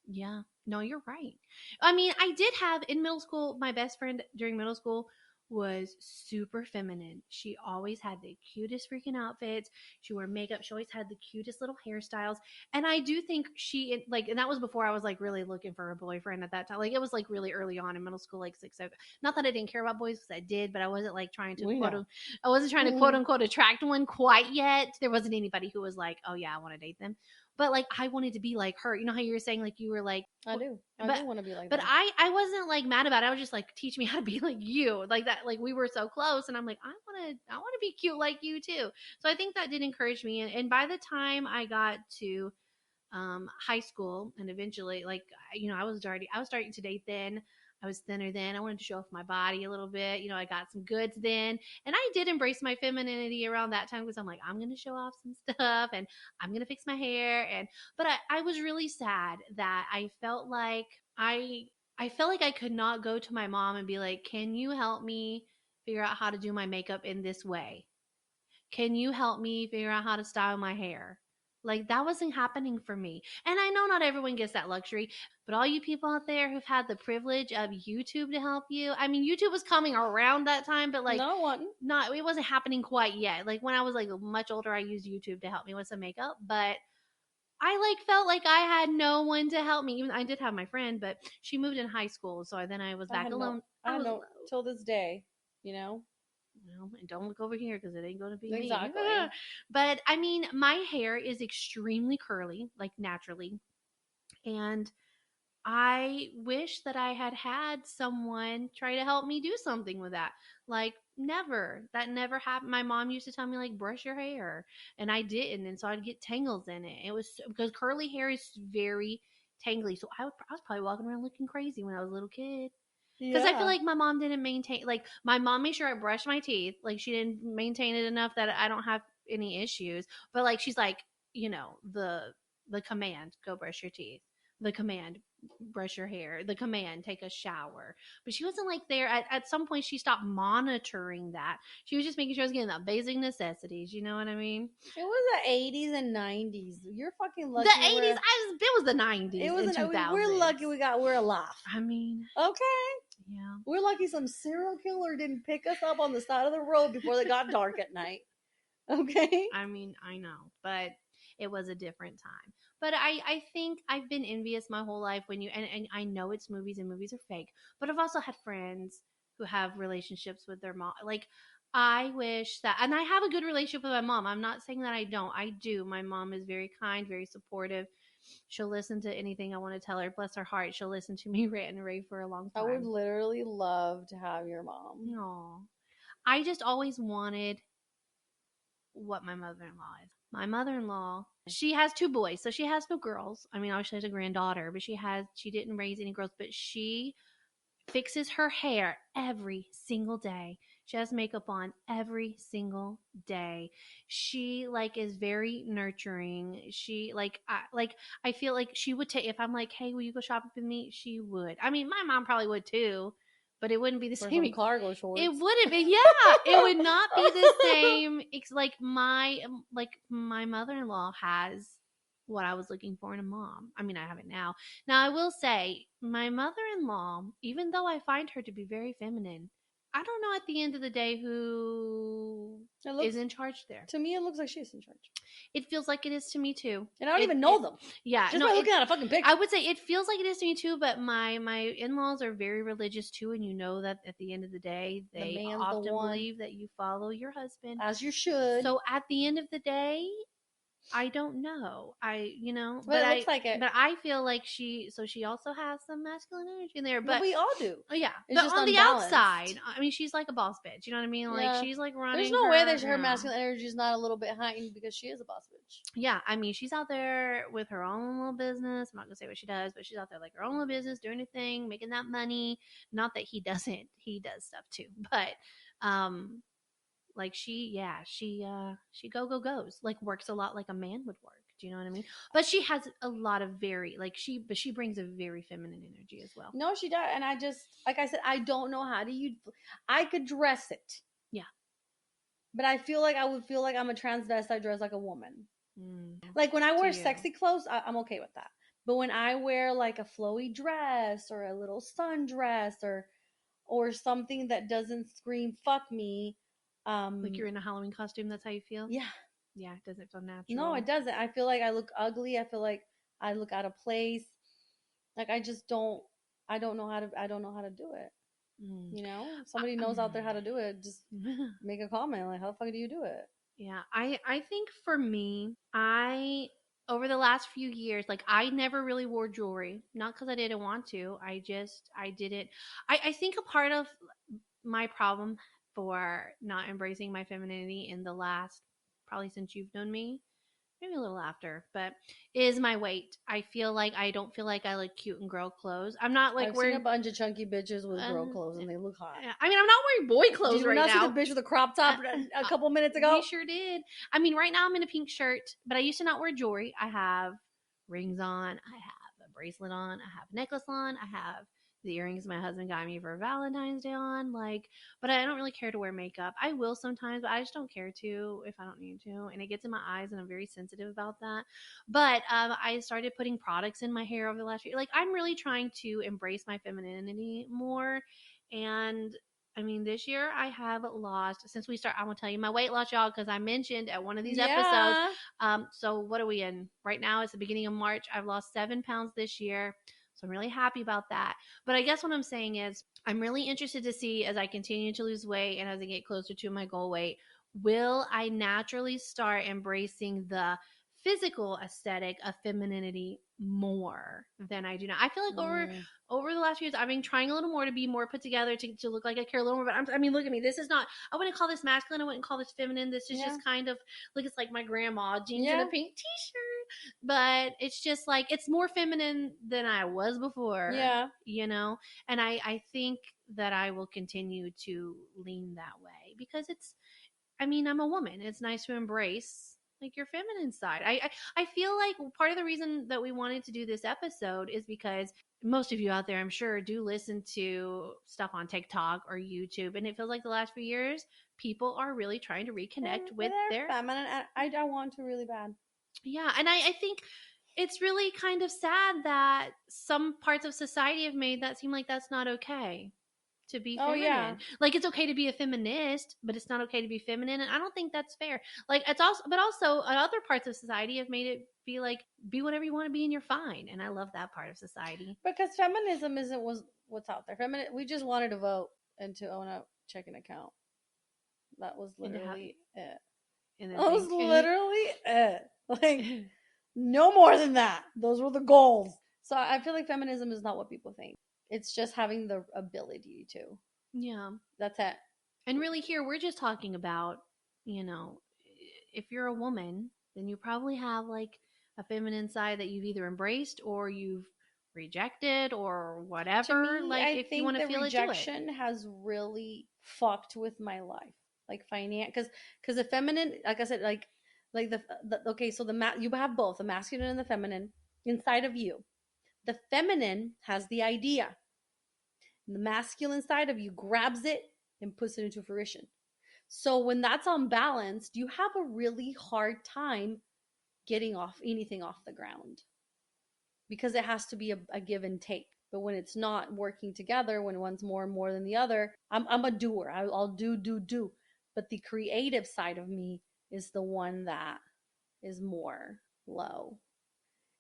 Yeah. No, you're right. I mean, I did have in middle school, my best friend during middle school was super feminine. She always had the cutest freaking outfits. She wore makeup. She always had the cutest little hairstyles. And I do think and that was before I was, like, really looking for a boyfriend at that time. Like, it was, like, really early on in middle school, like 6, 7. Not that I didn't care about boys, because I did, but I wasn't, like, trying to I wasn't trying to quote unquote attract one quite yet. There wasn't anybody who was like, oh yeah, I want to date them. But, like, I wanted to be like her. You know how you were saying, like, you were like, I do want to be like but that. I wasn't, like, mad about it. I was just like, teach me how to be like you, like that. Like, we were so close, and I'm like, I want to be cute like you too. So I think that did encourage me. And by the time I got to high school, and eventually, like, I was starting to date then. I was thinner then. I wanted to show off my body a little bit. I got some goods then. And I did embrace my femininity around that time, because I'm like, I'm going to show off some stuff, and I'm going to fix my hair. But I was really sad that I felt like I felt like I could not go to my mom and be like, can you help me figure out how to do my makeup in this way? Can you help me figure out how to style my hair? Like, that wasn't happening for me. And I know not everyone gets that luxury, but all you people out there who've had the privilege of YouTube to help you, I mean, YouTube was coming around that time, but, like, it wasn't happening quite yet. Like, when I was, like, much older, I used YouTube to help me with some makeup, but I, like, felt like I had no one to help me. Even I did have my friend, but she moved in high school, so then I was back alone. I don't know till this day, you know. And don't look over here, because it ain't going to be exactly. me. But I mean, my hair is extremely curly, like, naturally, and I wish that I had someone try to help me do something with that. Like, that never happened. My mom used to tell me, like, brush your hair, and I didn't, and so I'd get tangles in it. It was because curly hair is very tangly, so I was probably walking around looking crazy when I was a little kid. Because I feel like my mom didn't maintain, like, my mom made sure I brushed my teeth. Like, she didn't maintain it enough that I don't have any issues. But, like, she's like, the command, go brush your teeth. The command, brush your hair. The command, take a shower. But she wasn't, like, there. At some point, she stopped monitoring that. She was just making sure I was getting the basic necessities. You know what I mean? It was the 80s and 90s. You're fucking lucky. The 80s, it was the 90s. It was and 2000s. We're lucky we're alive. I mean, okay. Yeah. We're lucky some serial killer didn't pick us up on the side of the road before they got dark at night. Okay. I mean, I know, but it was a different time. But I think I've been envious my whole life and I know it's movies and movies are fake, but I've also had friends who have relationships with their mom. Like, I wish that, and I have a good relationship with my mom. I'm not saying that I don't. I do. My mom is very kind, very supportive. She'll listen to anything I want to tell her. Bless her heart. She'll listen to me rant and rave for a long time. I would literally love to have your mom. No. I just always wanted what my mother-in-law is. My mother-in-law, she has 2 boys, so she has no girls. I mean, obviously she has a granddaughter, but she didn't raise any girls, but she fixes her hair every single day. She has makeup on every single day. She, like, is very nurturing. She, I feel like she would take, if I'm like, hey, will you go shopping with me? She would. I mean, my mom probably would too, but it wouldn't be the For same. some cargo shorts. It wouldn't be. Yeah, it would not be the same. It's like my mother-in-law has what I was looking for in a mom. I mean, I have it now. Now I will say, my mother-in-law, even though I find her to be very feminine, I don't know at the end of the day who is in charge there. To me, it looks like she's in charge. It feels like it is to me too. And I don't even know them. Yeah, just by looking at a fucking picture. I would say it feels like it is to me too. But my in-laws are very religious too, and you know that at the end of the day, they often believe that you follow your husband, as you should. So at the end of the day, I don't know. But it looks like it. But I feel like she also has some masculine energy in there. But we all do. Oh yeah, it's but on unbalanced. The outside, I mean, she's like a boss bitch. You know what I mean? Like she's like running. There's no way that her masculine energy is not a little bit heightened because she is a boss bitch. Yeah, I mean, she's out there with her own little business. I'm not gonna say what she does, but she's out there like her own little business, doing her thing, making that money. Not that he doesn't; he does stuff too. But like she goes, like works a lot like a man would work. Do you know what I mean? But she has a lot of she brings a very feminine energy as well. No, she does. And I just, like I said, I don't know I could dress it. Yeah. But I feel like I would feel like I'm a transvestite dressed like a woman. Like when I wear sexy clothes, I'm okay with that. But when I wear like a flowy dress or a little sundress or something that doesn't scream "fuck me," like you're in a Halloween costume, that's how you feel? Yeah. Yeah, it doesn't feel natural. No, it doesn't. I feel like I look ugly. I feel like I look out of place. Like I just don't know how to do it. You know, somebody knows out there how to do it. Just make a comment like, how the fuck do you do it? Yeah, I think for me, over the last few years, like I never really wore jewelry. Not because I didn't want to. I didn't. I think a part of my problem for not embracing my femininity in the last, probably since you've known me, maybe a little after, but is my weight. I feel like I don't feel like I look cute in girl clothes. I'm not like I've seen a bunch of chunky bitches with girl clothes and they look hot. I mean, I'm not wearing boy clothes did you right not now. See the bitch with a crop top a couple minutes ago? We sure did. I mean, right now I'm in a pink shirt, but I used to not wear jewelry. I have rings on. I have a bracelet on. I have a necklace on. I have the earrings my husband got me for Valentine's Day on. Like, but I don't really care to wear makeup. I will sometimes, but I just don't care to if I don't need to. And it gets in my eyes, and I'm very sensitive about that. But I started putting products in my hair over the last year. Like, I'm really trying to embrace my femininity more. And I mean, this year I have lost, since we start, I will tell you my weight loss, y'all, because I mentioned at one of these episodes. So what are we in? Right now it's the beginning of March. I've lost 7 pounds this year. So I'm really happy about that. But I guess what I'm saying is I'm really interested to see, as I continue to lose weight and as I get closer to my goal weight, will I naturally start embracing the physical aesthetic of femininity more than I do now. I feel like over the last few years, I've been trying a little more to be more put together, to look like I care a little more. But I mean, look at me. This is not, I wouldn't call this masculine. I wouldn't call this feminine. This is just kind of, look, it's like my grandma, jeans and a pink t-shirt. But it's just like, it's more feminine than I was before. Yeah. You know? And I think that I will continue to lean that way because I mean, I'm a woman. It's nice to embrace like your feminine side. I feel like part of the reason that we wanted to do this episode is because most of you out there, I'm sure, do listen to stuff on TikTok or YouTube, and it feels like the last few years people are really trying to reconnect with their feminine. I want to really bad. Yeah, and I think it's really kind of sad that some parts of society have made that seem like that's not okay. To be feminine. Yeah. Like it's okay to be a feminist, but it's not okay to be feminine. And I don't think that's fair. Like it's also, but also other parts of society have made it be like, be whatever you want to be and you're fine. And I love that part of society. Because feminism isn't what's out there. We just wanted to vote and to own a checking account. That was literally it. That was literally it. Like no more than that. Those were the goals. So I feel like feminism is not what people think. It's just having the ability to. Yeah. That's it. And really here, we're just talking about, if you're a woman, then you probably have like a feminine side that you've either embraced or you've rejected or whatever. To me, like I if think you want to feel rejection has really fucked with my life. Like because the feminine, like I said, like the okay, so you have both the masculine and the feminine inside of you. The feminine has the idea. The masculine side of you grabs it and puts it into fruition. So when that's unbalanced, you have a really hard time getting off anything off the ground because it has to be a give and take. But when it's not working together, when one's more than the other, I'm a doer. I'll do. But the creative side of me is the one that is more low.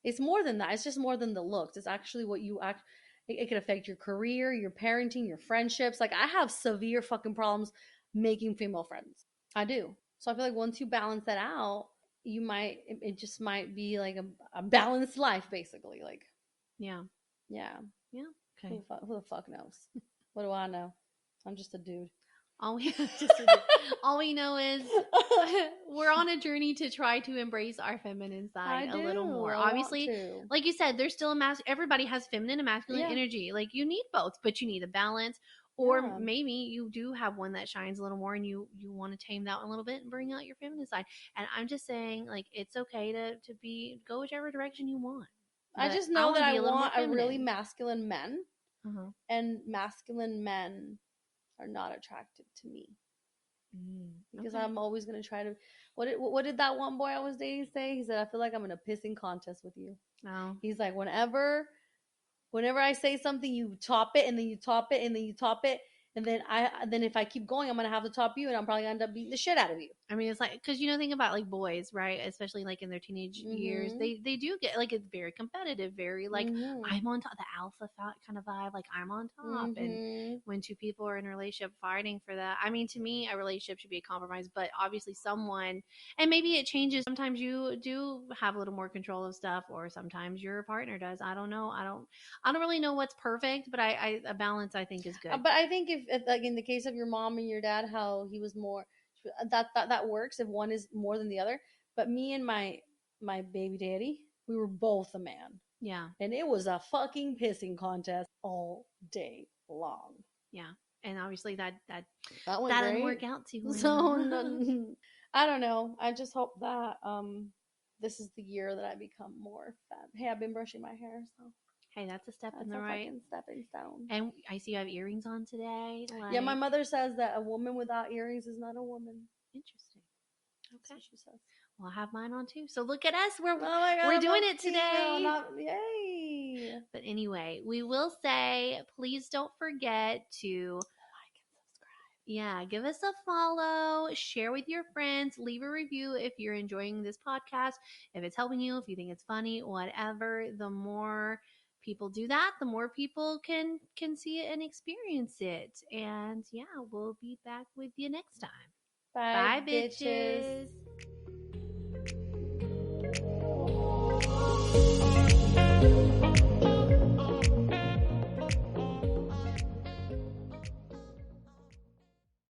It's more than that. It's just more than the looks. It's actually what you act. It can affect your career, your parenting, your friendships. Like I have severe fucking problems making female friends. I do. So I feel like once you balance that out, you might it just might be like a balanced life, basically. Like Yeah. yeah. Yeah. Okay. Who the fuck knows? What do I know? I'm just a dude. All we all we know is we're on a journey to try to embrace our feminine side a little more. I want Obviously, to. like you said, there's still a everybody has feminine and masculine Yeah. energy. Like you need both, but you need a balance. Or Yeah. maybe you do have one that shines a little more and you want to tame that one a little bit and bring out your feminine side. And I'm just saying, like, it's okay to be go whichever direction you want. I But just know wanna that I be a little more want a really feminine. masculine men, Uh-huh. and masculine men are not attractive to me because Okay. I'm always gonna try to. What did that one boy I was dating say? He said, "I feel like I'm in a pissing contest with you." Oh. He's like, whenever I say something, you top it, and then you top it, and then you top it, and then if I keep going, I'm gonna have to top you, and I'm probably gonna end up beating the shit out of you. I mean, it's like because think about like boys, right? Especially like in their teenage years, Mm-hmm. they do get like it's very competitive, very like Mm-hmm. I'm on top, the alpha kind of vibe, like I'm on top. And Mm-hmm. when two people are in a relationship fighting for that, I mean, to me, a relationship should be a compromise, but obviously someone, and maybe it changes. Sometimes you do have a little more control of stuff, or sometimes your partner does. I don't know. I don't really know what's perfect, but a balance I think is good. But I think if like in the case of your mom and your dad, how he was more that works if one is more than the other. But me and my baby daddy, we were both a man, Yeah, and it was a fucking pissing contest all day long. yeah, and obviously That went that didn't work great. out too So well. I don't know. I just hope that this is the year that I become more femme. Hey, I've been brushing my hair, so Hey, that's a step in that's the a right. fucking stepping stone. And I see you have earrings on today. Yeah, my Like, mother says that a woman without earrings is not a woman. interesting. That's Okay. what she says. Well, I have mine on too. So look at us. Oh my god, We're I'm doing a it female, today. not yay. But anyway, we will say please don't forget to Like and subscribe. yeah, give us a follow, share with your friends, leave a review if you're enjoying this podcast, if it's helping you, if you think it's funny, whatever. The more people do that, the more people can see it and experience it. And yeah, we'll be back with you next time. Bye, Bye, bitches. bitches.